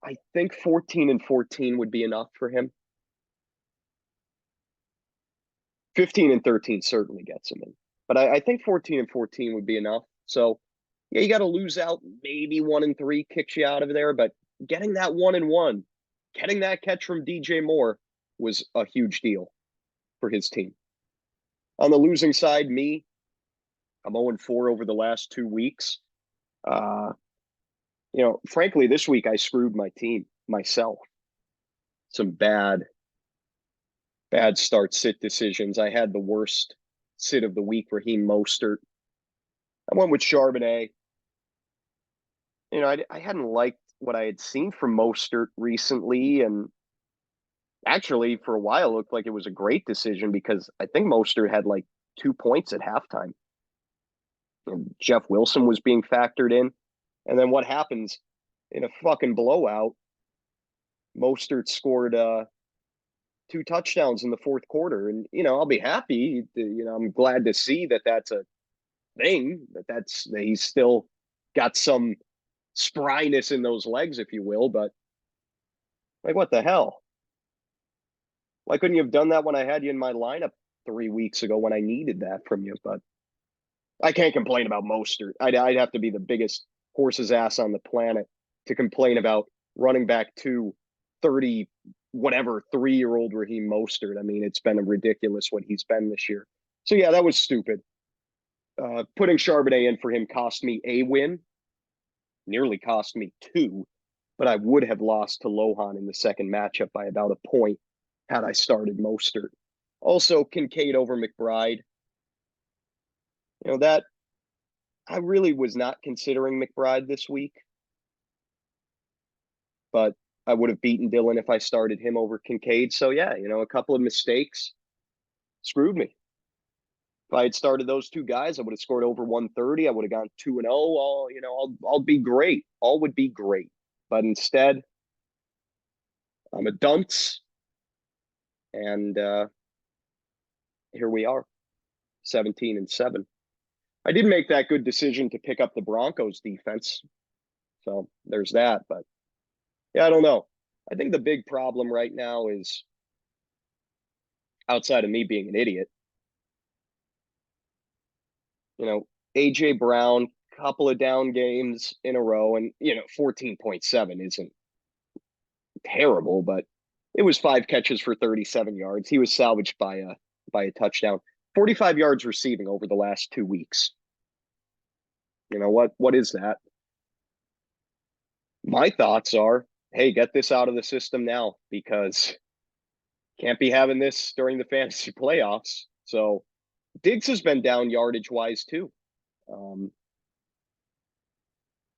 I think 14-14 would be enough for him. 15-13 certainly gets him in. But I think 14-14 would be enough. So, yeah, you got to lose out. Maybe 1-3 kicks you out of there. But getting that 1-1, getting that catch from DJ Moore was a huge deal for his team. On the losing side, me, I'm 0-4 over the last 2 weeks. You know, frankly, this week I screwed my team, myself. Some bad start-sit decisions. I had the worst sit of the week, Raheem Mostert. I went with Charbonnet. You know, I hadn't liked what I had seen from Mostert recently, and actually for a while it looked like it was a great decision because I think Mostert had like 2 points at halftime. And Jeff Wilson was being factored in. And then what happens in a fucking blowout? Mostert scored 2 touchdowns in the 4th quarter. And, you know, I'll be happy. You know, I'm glad to see that that's a thing, that he's still got some spryness in those legs, if you will. But, like, what the hell? Why couldn't you have done that when I had you in my lineup 3 weeks ago when I needed that from you? But I can't complain about Mostert. I'd have to be the biggest horse's ass on the planet to complain about running back to 30 whatever 3-year-old Raheem Mostert. I mean, it's been ridiculous what he's been this year. So yeah, that was stupid. Putting Charbonnet in for him cost me a win, nearly cost me 2, but I would have lost to Lohan in the second matchup by about a point had I started Mostert. Also, Kincaid over McBride. You know, that I really was not considering McBride this week, but I would have beaten Dylan if I started him over Kincaid. So yeah, you know, a couple of mistakes screwed me. If I had started those 2 guys, I would have scored over 130. I would have gone 2-0. All, you know, I'll be great. All would be great. But instead, I'm a dunce And here we are, 17-7. I did make that good decision to pick up the Broncos defense. So there's that. But yeah, I don't know. I think the big problem right now is, outside of me being an idiot, AJ Brown, couple of down games in a row, and 14.7 isn't terrible, but it was 5 catches for 37 yards. He was salvaged by a touchdown. 45 yards receiving over the last 2 weeks. What is that? My thoughts are, hey, get this out of the system now, because can't be having this during the fantasy playoffs. So Diggs has been down yardage wise too.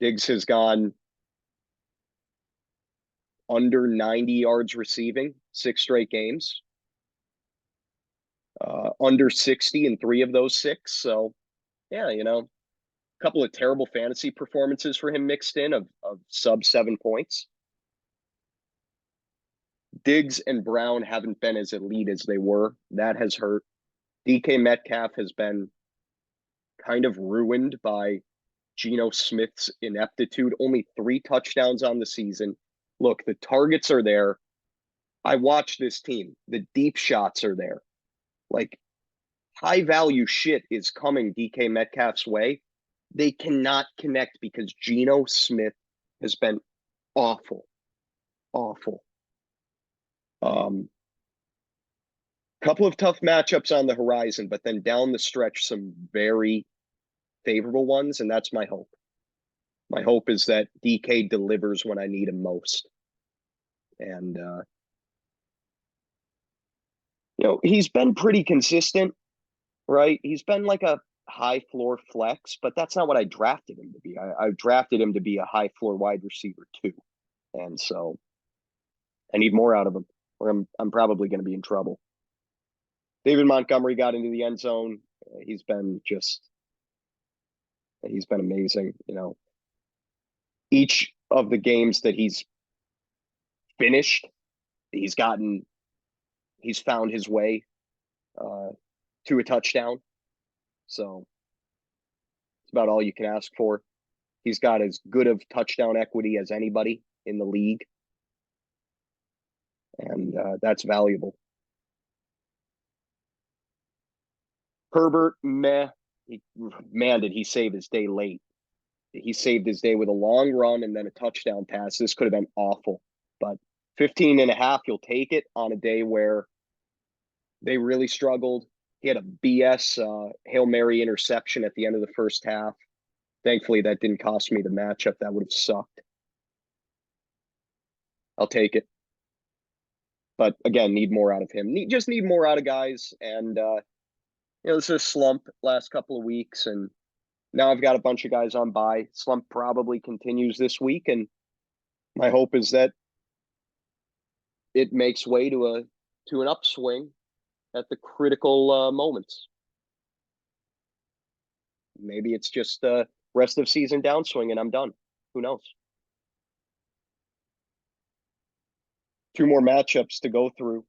Diggs has gone under 90 yards receiving 6 straight games, under 60 in 3 of those 6. So yeah, a couple of terrible fantasy performances for him mixed in of sub 7 points. Diggs and Brown haven't been as elite as they were. That has hurt. DK Metcalf has been kind of ruined by Geno Smith's ineptitude. Only 3 touchdowns on the season. Look, the targets are there. I watched this team. The deep shots are there. Like, high value shit is coming DK Metcalf's way. They cannot connect because Geno Smith has been awful. Awful. Couple of tough matchups on the horizon, but then down the stretch, some very favorable ones, and that's my hope. My hope is that DK delivers when I need him most. And, he's been pretty consistent, right? He's been like a high floor flex, but that's not what I drafted him to be. I drafted him to be a high floor wide receiver too. And so I need more out of him, or I'm probably going to be in trouble. David Montgomery got into the end zone. He's been amazing. Each of the games that he's finished, he's found his way to a touchdown. So it's about all you can ask for. He's got as good of touchdown equity as anybody in the league. And that's valuable. Herbert, meh. Man, did he save his day late. He saved his day with a long run and then a touchdown pass. This could have been awful. But 15.5, you'll take it on a day where they really struggled. He had a BS Hail Mary interception at the end of the first half. Thankfully, that didn't cost me the matchup. That would have sucked. I'll take it. But again, need more out of him. Just need more out of guys. And, this is a slump last couple of weeks. And now I've got a bunch of guys on bye. Slump probably continues this week. And my hope is that it makes way to an upswing at the critical moments. Maybe it's just a rest of season downswing and I'm done. Who knows? 2 more matchups to go through.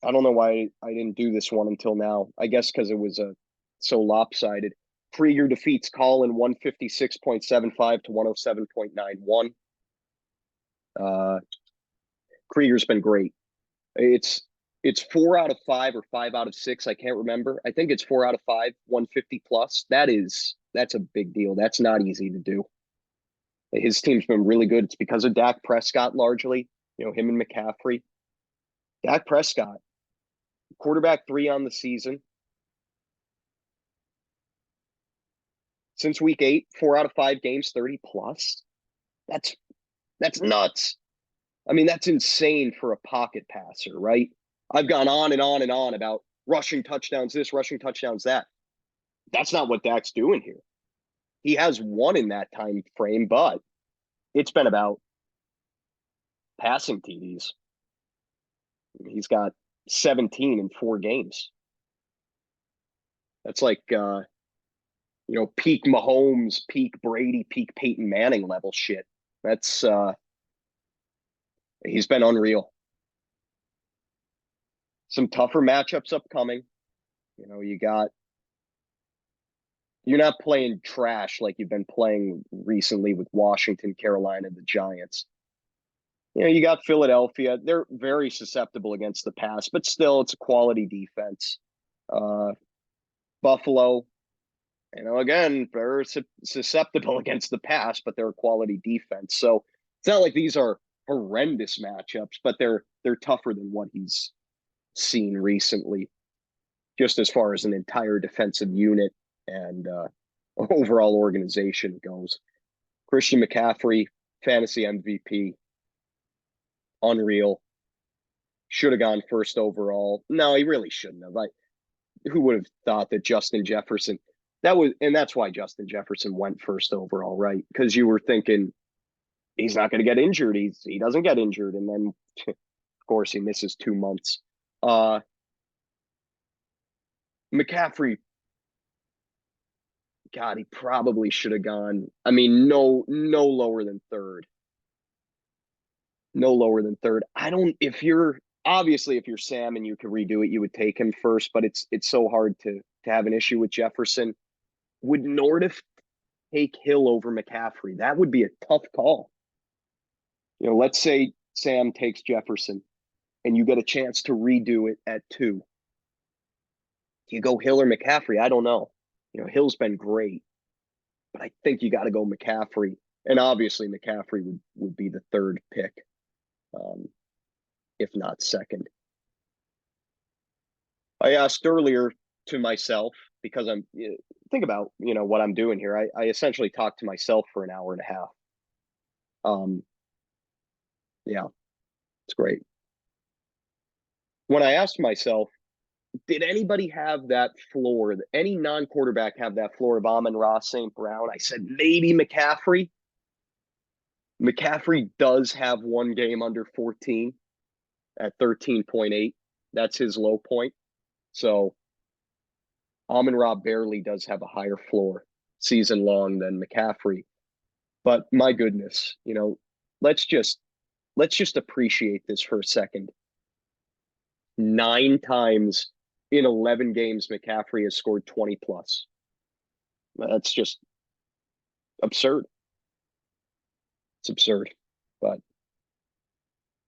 I don't know why I didn't do this one until now. I guess because it was so lopsided. Krieger defeats Colin 156.75 to 107.91. Krieger's been great. It's 4 out of 5 or 5 out of 6. I can't remember. I think it's 4 out of 5, 150 plus. That's a big deal. That's not easy to do. His team's been really good. It's because of Dak Prescott largely, him and McCaffrey. Dak Prescott, quarterback 3 on the season. Since week 8, 4 out of 5 games, 30 plus. That's nuts. I mean, that's insane for a pocket passer, right? I've gone on and on and on about rushing touchdowns this, rushing touchdowns that. That's not what Dak's doing here. He has 1 in that time frame, but it's been about passing TDs. He's got 17 in 4 games. That's like, peak Mahomes, peak Brady, peak Peyton Manning level shit. That's, he's been unreal. Some tougher matchups upcoming. You're not playing trash like you've been playing recently with Washington, Carolina, the Giants. You got Philadelphia. They're very susceptible against the pass, but still, it's a quality defense. Uh, Buffalo, again, very susceptible against the pass, but they're a quality defense. So it's not like these are horrendous matchups, but they're tougher than what he's seen recently, just as far as an entire defensive unit and overall organization goes. Christian McCaffrey, fantasy MVP, unreal. Should have gone first overall. No, he really shouldn't have. Who would have thought that Justin Jefferson? That's why Justin Jefferson went first overall, right? Because you were thinking he's not going to get injured. He doesn't get injured, and then of course he misses 2 months. McCaffrey, God, he probably should have gone. I mean, no lower than third. No lower than third. If you're Sam and you could redo it, you would take him first, but it's so hard to have an issue with Jefferson. Would Nordiff take Hill over McCaffrey? That would be a tough call. Let's say Sam takes Jefferson and you get a chance to redo it at 2. Do you go Hill or McCaffrey? I don't know. Hill's been great, but I think you got to go McCaffrey. And obviously McCaffrey would be the third pick, if not second. I asked earlier to myself, because think about, what I'm doing here. I essentially talked to myself for an hour and a half. Yeah, it's great. When I asked myself, did anybody have that floor? Any non-quarterback have that floor of Amon-Ra St. Brown? I said, maybe McCaffrey. McCaffrey does have one game under 14 at 13.8. That's his low point. So Amon-Ra barely does have a higher floor season long than McCaffrey. But my goodness, let's just appreciate this for a second. 9 times in 11 games, McCaffrey has scored 20 plus. That's just absurd. It's absurd, but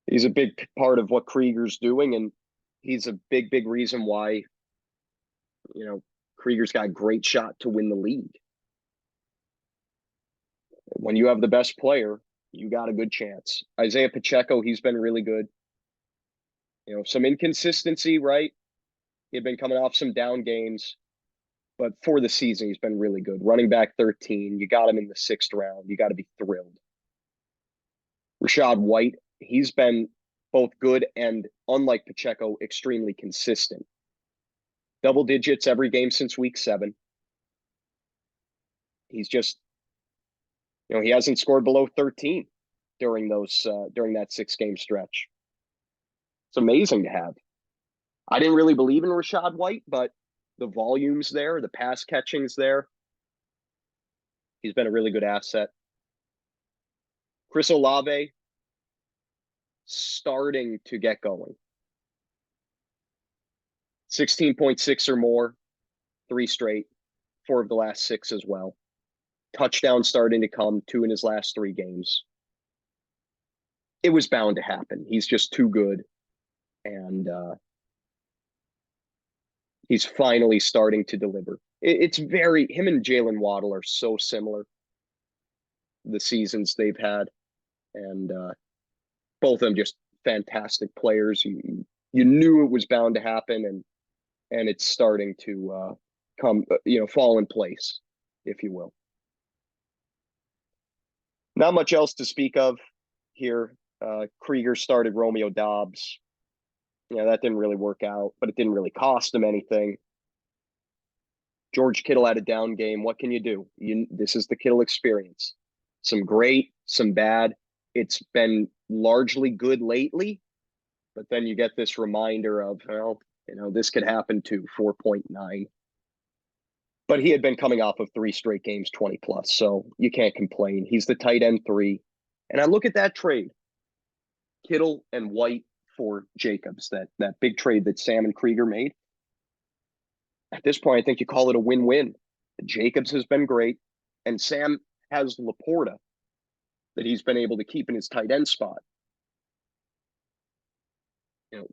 he's a big part of what Krieger's doing, and he's a big reason why, Krieger's got a great shot to win the league. When you have the best player, you got a good chance. Isaiah Pacheco, he's been really good. Some inconsistency, right? He'd been coming off some down games, but for the season, he's been really good. Running back 13, you got him in the 6th round. You got to be thrilled. Rachaad White, he's been both good and, unlike Pacheco, extremely consistent. Double digits every game since week 7. He's just, he hasn't scored below 13 during that 6-game stretch. It's amazing to have. I didn't really believe in Rachaad White, but the volume's there, the pass catching's there. He's been a really good asset. Chris Olave, starting to get going. 16.6 or more, 3 straight, 4 of the last 6 as well. Touchdown starting to come, 2 in his last 3 games. It was bound to happen. He's just too good. And he's finally starting to deliver. Him and Jalen Waddle are so similar, the seasons they've had. And both of them just fantastic players. You knew it was bound to happen, and it's starting to fall in place, if you will. Not much else to speak of here. Krieger started Romeo Doubs. That didn't really work out, but it didn't really cost him anything. George Kittle had a down game. What can you do? This is the Kittle experience. Some great, some bad. It's been largely good lately, but then you get this reminder of, this could happen too, 4.9. But he had been coming off of 3 straight games, 20 plus, so you can't complain. He's the tight end 3. And I look at that trade, Kittle and White for Jacobs, that big trade that Sam and Krieger made. At this point, I think you call it a win-win. Jacobs has been great, and Sam has Laporta that he's been able to keep in his tight end spot.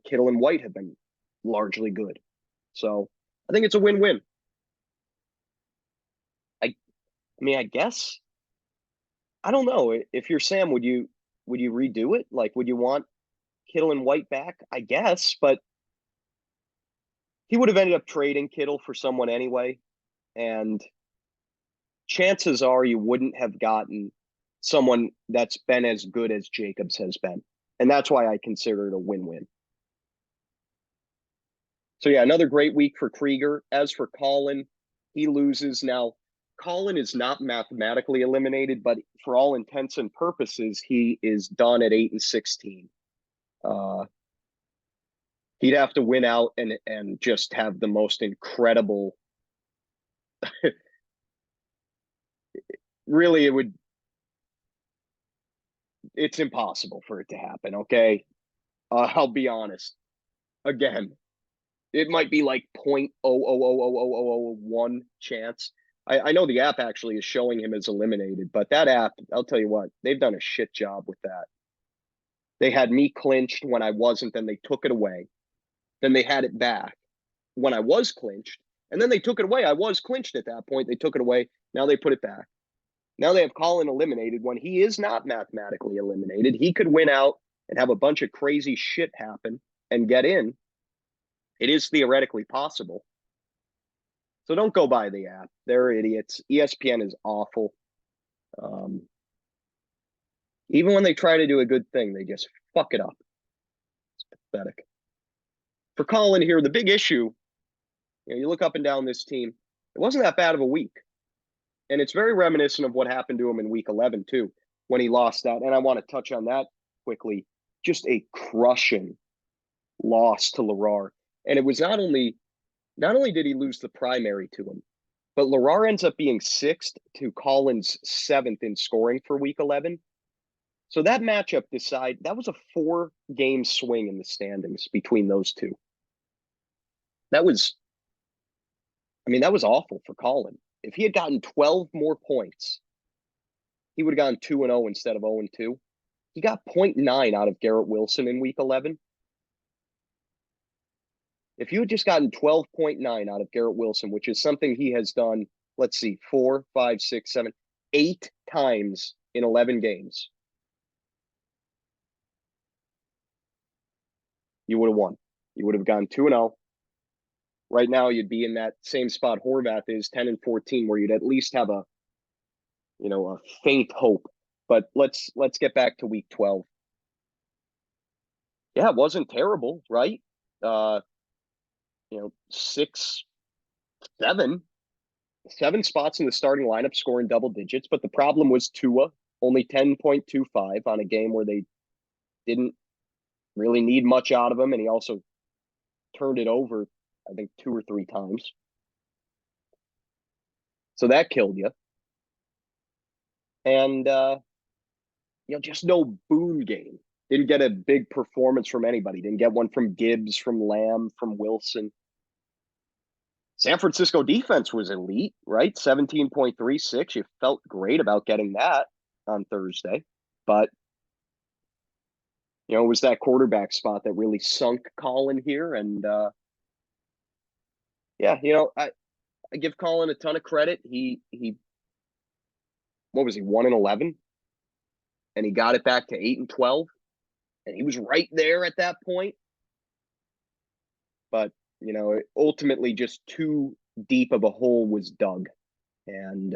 Kittle and White have been largely good. So I think it's a win-win. I mean, I guess, I don't know. If you're Sam, would you redo it? Like, would you want Kittle and White back? I guess, but he would have ended up trading Kittle for someone anyway. And chances are you wouldn't have gotten someone that's been as good as Jacobs has been. And that's why I consider it a win-win. So yeah, another great week for Krieger. As for Colin, he loses. Now, Colin is not mathematically eliminated, but for all intents and purposes, he is done at 8-16. He'd have to win out and just have the most incredible. Really, it's impossible for it to happen. Okay, I'll be honest. Again, it might be like 0.0000001 chance. I know the app actually is showing him as eliminated, but that app, I'll tell you what, they've done a shit job with that. They had me clinched when I wasn't, then they took it away. Then they had it back when I was clinched, and then they took it away. I was clinched at that point. They took it away. Now they put it back. Now they have Colin eliminated when he is not mathematically eliminated. He could win out and have a bunch of crazy shit happen and get in. It is theoretically possible. So don't go by the app. They're idiots. ESPN is awful. Even when they try to do a good thing, they just fuck it up. It's pathetic. For Colin here, the big issue, you look up and down this team, it wasn't that bad of a week. And it's very reminiscent of what happened to him in week 11, too, when he lost that. And I want to touch on that quickly. Just a crushing loss to Lerar. And it was not only did he lose the primary to him, but Lerar ends up being 6th to Colin's 7th in scoring for week 11. So that matchup that was a 4-game swing in the standings between those two. That was awful for Colin. If he had gotten 12 more points, he would have gone 2-0 instead of 0-2. He got 0.9 out of Garrett Wilson in week 11. If you had just gotten 12.9 out of Garrett Wilson, which is something he has done, let's see, 4, 5, 6, 7, 8 times in 11 games, you would have won. You would have gone 2-0. Right now, you'd be in that same spot Horvath is, 10-14, where you'd at least have a faint hope. But let's get back to week 12. Yeah, it wasn't terrible, right? 6, 7 spots in the starting lineup scoring double digits. But the problem was Tua, only 10.25 on a game where they didn't really need much out of him. And he also turned it over, I think, 2 or 3 times. So that killed you. And, just no boom game. Didn't get a big performance from anybody. Didn't get one from Gibbs, from Lamb, from Wilson. San Francisco defense was elite, right? 17.36. You felt great about getting that on Thursday. But, it was that quarterback spot that really sunk Colin here. And, I give Colin a ton of credit. He what was he, 1-11? And he got it back to 8-12. And he was right there at that point. But, ultimately just too deep of a hole was dug. And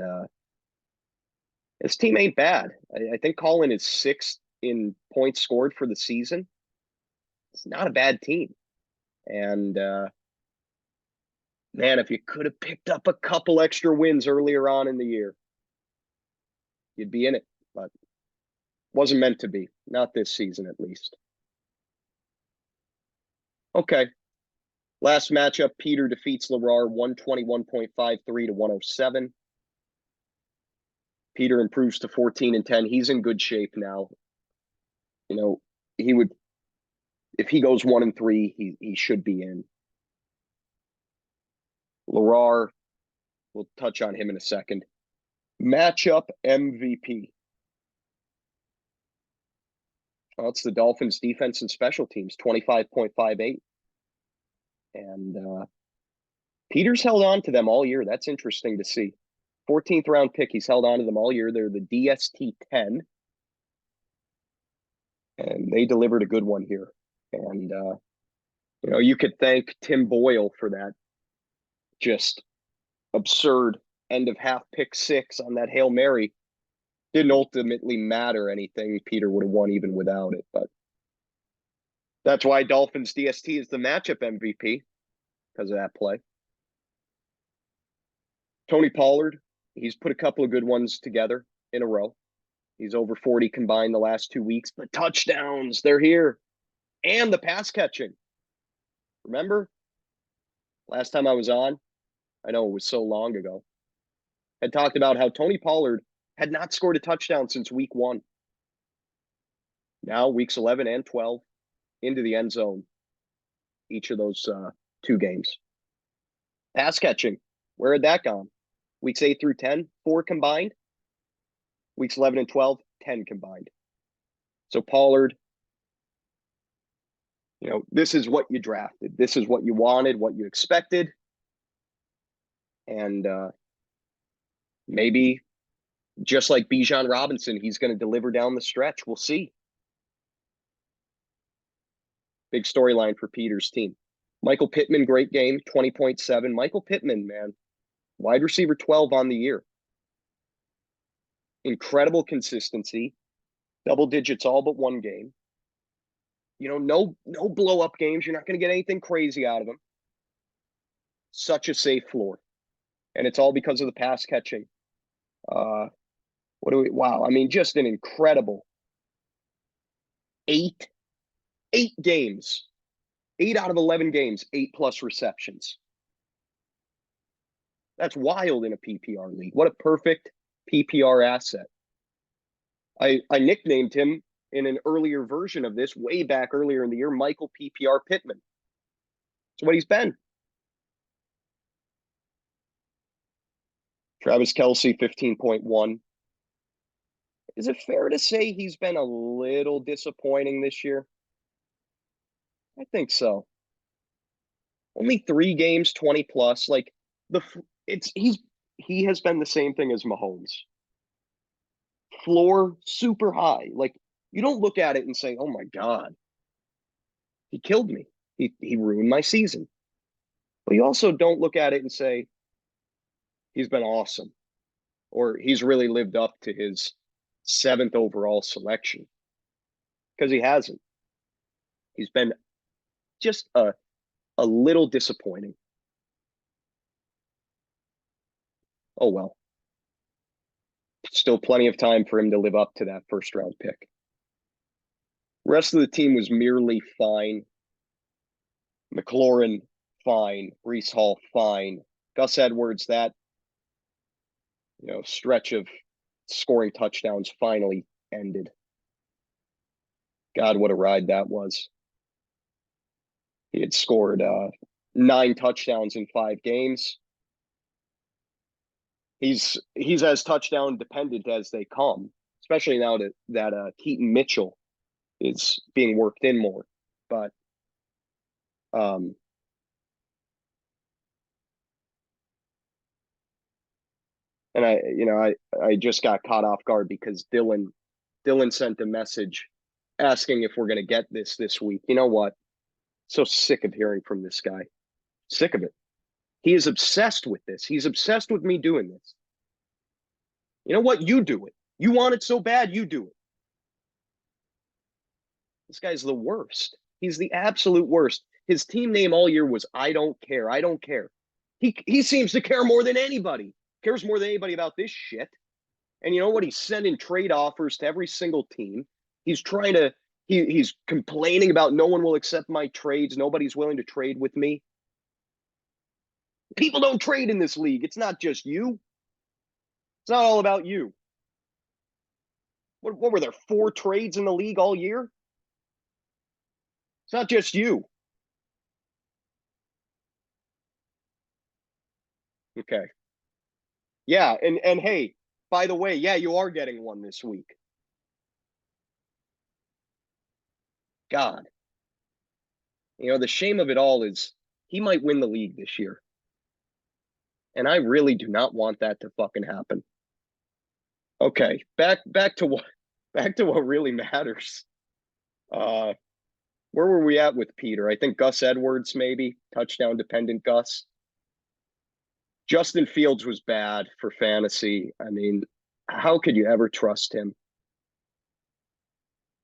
his team ain't bad. I think Colin is 6th in points scored for the season. It's not a bad team. And, man, if you could have picked up a couple extra wins earlier on in the year, you'd be in it. But wasn't meant to be. Not this season, at least. Okay. Last matchup, Peter defeats Lerar 121.53 to 107. Peter improves to 14-10. He's in good shape now. He would, if he goes 1-3, he should be in. Lerar, we'll touch on him in a second. Matchup MVP. Well, it's the Dolphins defense and special teams, 25.58. And Peters held on to them all year. That's interesting to see. 14th round pick. He's held on to them all year. They're the DST 10. And they delivered a good one here. And, you could thank Tim Boyle for that just absurd end of half pick 6 on that Hail Mary. Didn't ultimately matter anything. Peter would have won even without it. But that's why Dolphins DST is the matchup MVP, because of that play. Tony Pollard, he's put a couple of good ones together in a row. He's over 40 combined the last 2 weeks, but touchdowns, they're here. And the pass catching. Remember? Last time I was on, I know it was so long ago, I talked about how Tony Pollard had not scored a touchdown since week 1. Now, weeks 11 and 12, into the end zone, each of those 2 games. Pass catching, where had that gone? Weeks 8 through 10, 4 combined. Weeks 11 and 12, 10 combined. So Pollard, this is what you drafted. This is what you wanted, what you expected. And maybe just like Bijan Robinson, he's going to deliver down the stretch. We'll see. Big storyline for Peter's team. Michael Pittman, great game, 20.7. Michael Pittman, man, wide receiver 12 on the year. Incredible consistency. Double digits all but 1 game. No blow-up games. You're not going to get anything crazy out of him. Such a safe floor. And it's all because of the pass catching. Wow. I mean, just an incredible 8 games. 8 out of 11 games, 8+ receptions. That's wild in a PPR league. What a perfect PPR asset. I nicknamed him in an earlier version of this, way back earlier in the year, Michael PPR Pittman. That's what he's been. Travis Kelce, 15.1. Is it fair to say he's been a little disappointing this year? I think so. Only 3 games, 20+. Like he has been the same thing as Mahomes. Floor super high. Like, you don't look at it and say, "Oh my God, he killed me. He ruined my season." But you also don't look at it and say, "He's been awesome," or "He's really lived up to his 7th overall selection," because he hasn't. He's been just a little disappointing. Oh well. Still plenty of time for him to live up to that 1st-round pick. Rest of the team was merely fine. McLaurin, fine. Breece Hall, fine. Gus Edwards, that stretch of scoring touchdowns finally ended. God, what a ride that was. He had scored 9 touchdowns in 5 games. He's as touchdown dependent as they come, especially now that Keaton Mitchell is being worked in more. But and I just got caught off guard because Dylan sent a message asking if we're going to get this week. You know what? So sick of hearing from this guy. Sick of it. He is obsessed with this. He's obsessed with me doing this. You know what? You do it. You want it so bad, you do it. This guy's the worst. He's the absolute worst. His team name all year was "I don't care. I don't care." He seems to care more than anybody. Cares more than anybody about this shit. And you know what? He's sending trade offers to every single team. He's he's complaining about no one will accept my trades. Nobody's willing to trade with me. People don't trade in this league. It's not just you. It's not all about you. What were there, 4 trades in the league all year? It's not just you. Okay. Yeah, and hey, by the way, yeah, you are getting one this week. God, the shame of it all is he might win the league this year, and I really do not want that to fucking happen. Okay, back to what really matters. Uh, where were we at with Peter? I think Gus Edwards, maybe touchdown dependent Gus. Justin Fields was bad for fantasy. I mean, how could you ever trust him?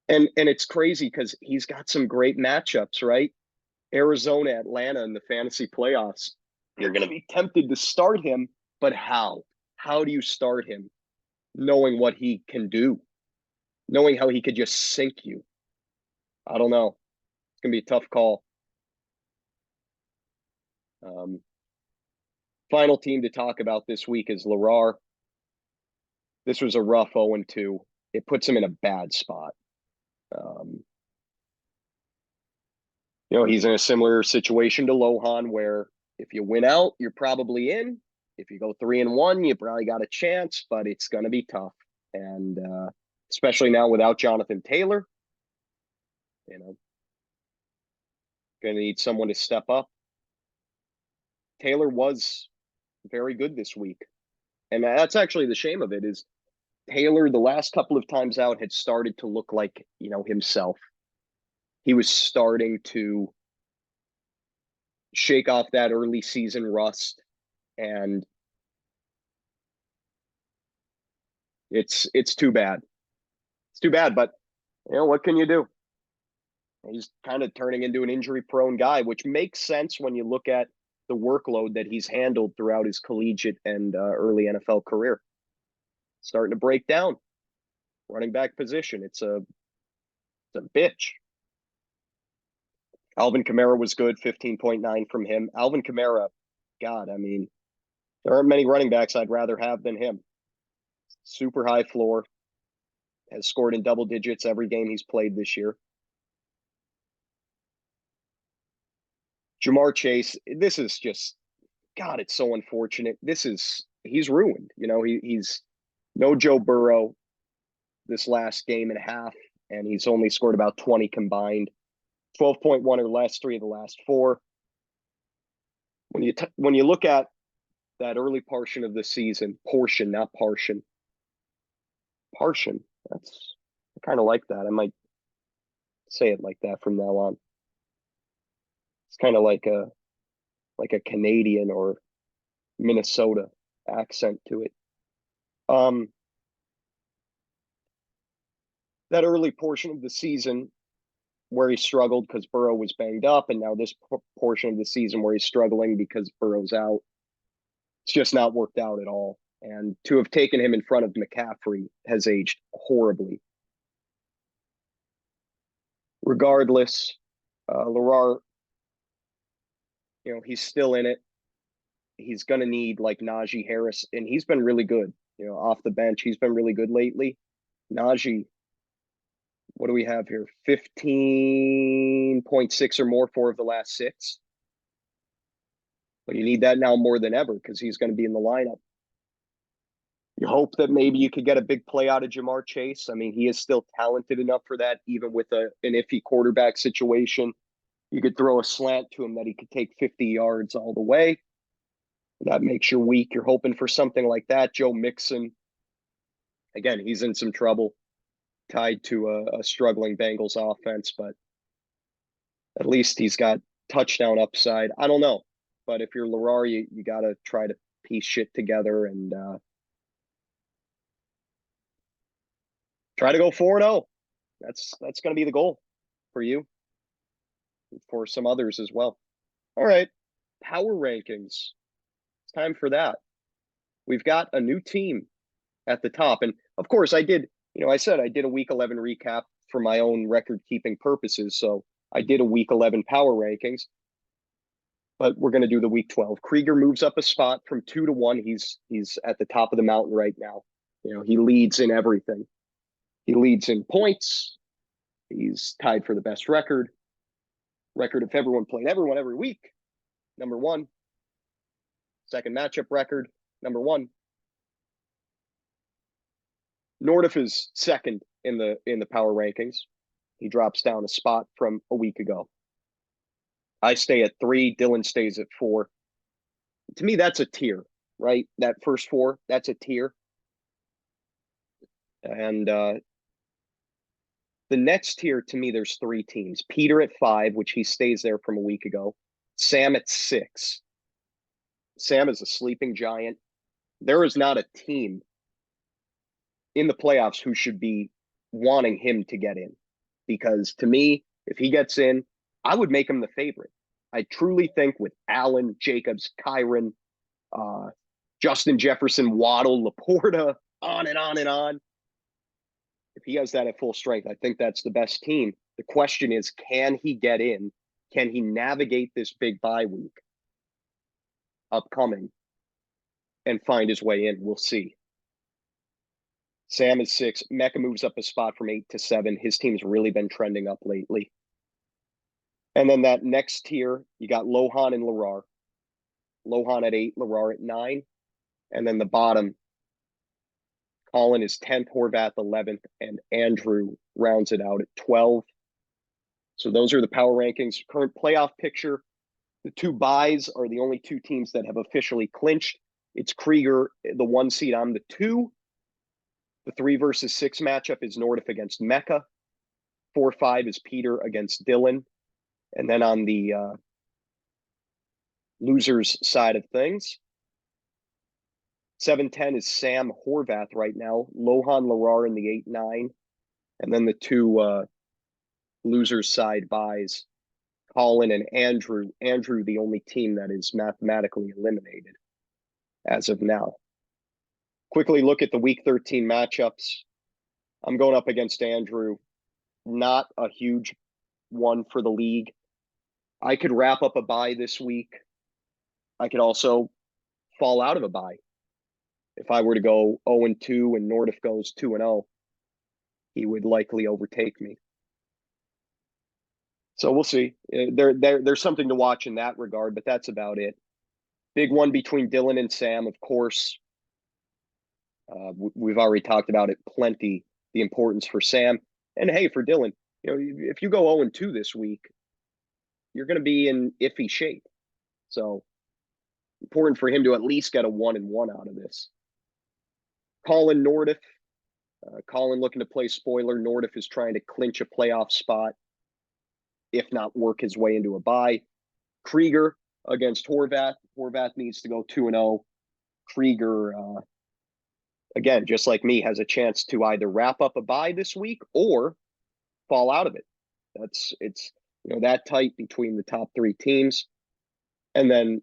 And it's crazy because he's got some great matchups, right? Arizona, Atlanta in the fantasy playoffs. You're going to be tempted to start him, but how? How do you start him knowing what he can do, knowing how he could just sink you? I don't know. It's going to be a tough call. Um, Final team to talk about this week is Lara. This was a rough 0-2. It puts him in a bad spot. Um, he's in a similar situation to Lohan where if you win out, you're probably in. If you go 3-1, you probably got a chance, but it's going to be tough. And especially now without Jonathan Taylor, going to need someone to step up. Taylor was very good this week. And that's actually the shame of it is Taylor, the last couple of times out, had started to look like, himself. He was starting to shake off that early season rust. And it's too bad. It's too bad, but what can you do? He's kind of turning into an injury prone guy, which makes sense when you look at the workload that he's handled throughout his collegiate and early NFL career. Starting to break down. Running back position. It's a bitch. Alvin Kamara was good, 15.9 from him. Alvin Kamara, God, I mean, there aren't many running backs I'd rather have than him. Super high floor, has scored in double digits every game he's played this year. Jamar Chase, this is just, God, it's so unfortunate. He's ruined. He's no Joe Burrow this last game and a half, and he's only scored about 20 combined, 12.1 or less, 3 of the last 4. When you look at that early portion of the season, portion, not partition. Partition. I kind of like that. I might say it like that from now on. It's kind of like a Canadian or Minnesota accent to it. That early portion of the season where he struggled because Burrow was banged up, and now this portion of the season where he's struggling because Burrow's out. It's just not worked out at all. And to have taken him in front of McCaffrey has aged horribly. Regardless, Lara, he's still in it. He's going to need like Najee Harris, and he's been really good. Off the bench, he's been really good lately. Najee, what do we have here? 15.6 or more, 4 of the last 6. But you need that now more than ever because he's going to be in the lineup. You hope that maybe you could get a big play out of Jamar Chase. I mean, he is still talented enough for that, even with an iffy quarterback situation. You could throw a slant to him that he could take 50 yards all the way. That makes your week. You're hoping for something like that. Joe Mixon, again, he's in some trouble, tied to a struggling Bengals offense, but at least he's got touchdown upside. I don't know, but if you're Lara, you got to try to piece shit together and try to go 4-0. That's going to be the goal for you, for some others as well. All right, power rankings. It's time for that. We've got a new team at the top, and of course, I did. I said I did a Week 11 recap for my own record-keeping purposes, so I did a Week 11 power rankings. But we're going to do the Week 12. Krieger moves up a spot from 2 to 1. He's at the top of the mountain right now. He leads in everything. He leads in points. He's tied for the best record. Record if everyone played everyone every week, number 1. Second matchup record, number 1. Nordiff is second in the power rankings. He drops down a spot from a week ago. I stay at 3. Dylan stays at 4. To me, that's a tier, right? That first 4, that's a tier. And the next tier, to me, there's 3 teams. Peter at 5, which he stays there from a week ago. Sam at 6. Sam is a sleeping giant. There is not a team in the playoffs who should be wanting him to get in. Because to me, if he gets in, I would make him the favorite. I truly think with Allen, Jacobs, Kyron, Justin Jefferson, Waddle, Laporta, on and on and on. If he has that at full strength, I think that's the best team. The question is, can he get in? Can he navigate this big bye week upcoming and find his way in? We'll see. Sam is 6. Mecca moves up a spot from 8 to 7. His team's really been trending up lately. And then that next tier, you got Lohan and Larar. Lohan at 8, Larar at 9. And then the bottom, Colin is 10th, Horvath 11th, and Andrew rounds it out at 12. So those are the power rankings. Current playoff picture. The 2 byes are the only 2 teams that have officially clinched. It's Krieger, the 1 seed. I'm the 2. The 3 versus 6 matchup is Nordiff against Mecca. 4-5 is Peter against Dylan. And then on the losers side of things, 7-10 is Sam Horvath right now. Lohan Larar in the 8-9. And then the 2 losers side byes, Colin and Andrew. Andrew, the only team that is mathematically eliminated as of now. Quickly look at the week 13 matchups. I'm going up against Andrew. Not a huge one for the league. I could wrap up a bye this week. I could also fall out of a bye. If I were to go 0-2 and Nordiff goes 2-0, he would likely overtake me. So we'll see. There's something to watch in that regard, but that's about it. Big one between Dylan and Sam, of course. We've already talked about it plenty, the importance for Sam. And hey, for Dylan, if you go 0-2 this week, you're going to be in iffy shape. So important for him to at least get a 1-1 out of this. Colin Nordiff. Colin looking to play spoiler. Nordiff is trying to clinch a playoff spot, if not work his way into a bye. Krieger against Horvath. Horvath needs to go 2-0. Krieger, again, just like me, has a chance to either wrap up a bye this week or fall out of it. It's that tight between the top 3 teams. And then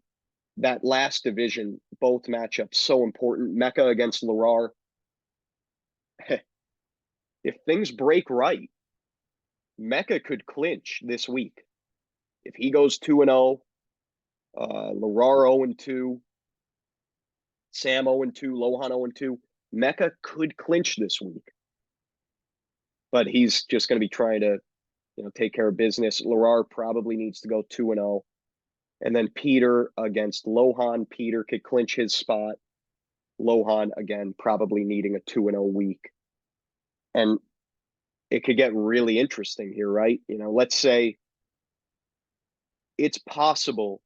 that last division, both matchups so important. Mecca against Larar. If things break right, Mecca could clinch this week. If he goes 2-0, Larar 0-2, Sam 0-2, Lohan 0-2, Mecca could clinch this week. But he's just going to be trying to take care of business. Larar probably needs to go 2-0. And then Peter against Lohan. Peter could clinch his spot. Lohan, again, probably needing a 2-0 week. And it could get really interesting here, right? Let's say it's possible.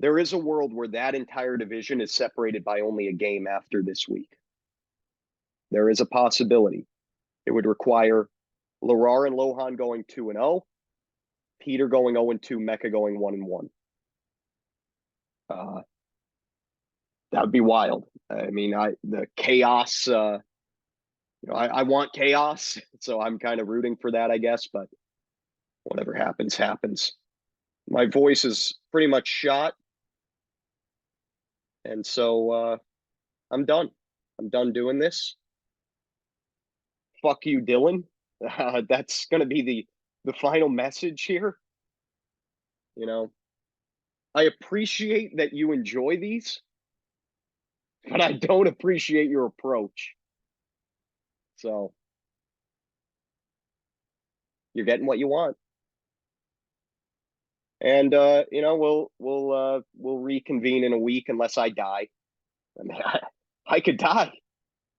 There is a world where that entire division is separated by only a game after this week. There is a possibility. It would require Larar and Lohan going 2-0, Peter going 0-2, Mecca going 1-1. That would be wild. I mean, the chaos. I want chaos, so I'm kind of rooting for that, I guess. But whatever happens, happens. My voice is pretty much shot, and so I'm done. I'm done doing this. Fuck you, Dylan. That's going to be the final message here. I appreciate that you enjoy these, but I don't appreciate your approach. So you're getting what you want. And we'll reconvene in a week unless I die. I mean, I could die,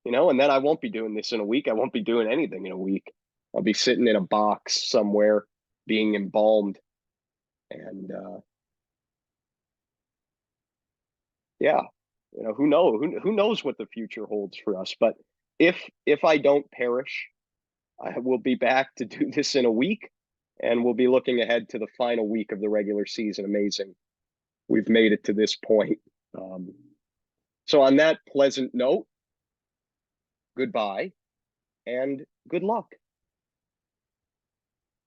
and then I won't be doing this in a week. I won't be doing anything in a week. I'll be sitting in a box somewhere being embalmed. And yeah, who knows what the future holds for us. But if I don't perish, I will be back to do this in a week, and we'll be looking ahead to the final week of the regular season. Amazing. We've made it to this point. Um, so on that pleasant note, goodbye and good luck.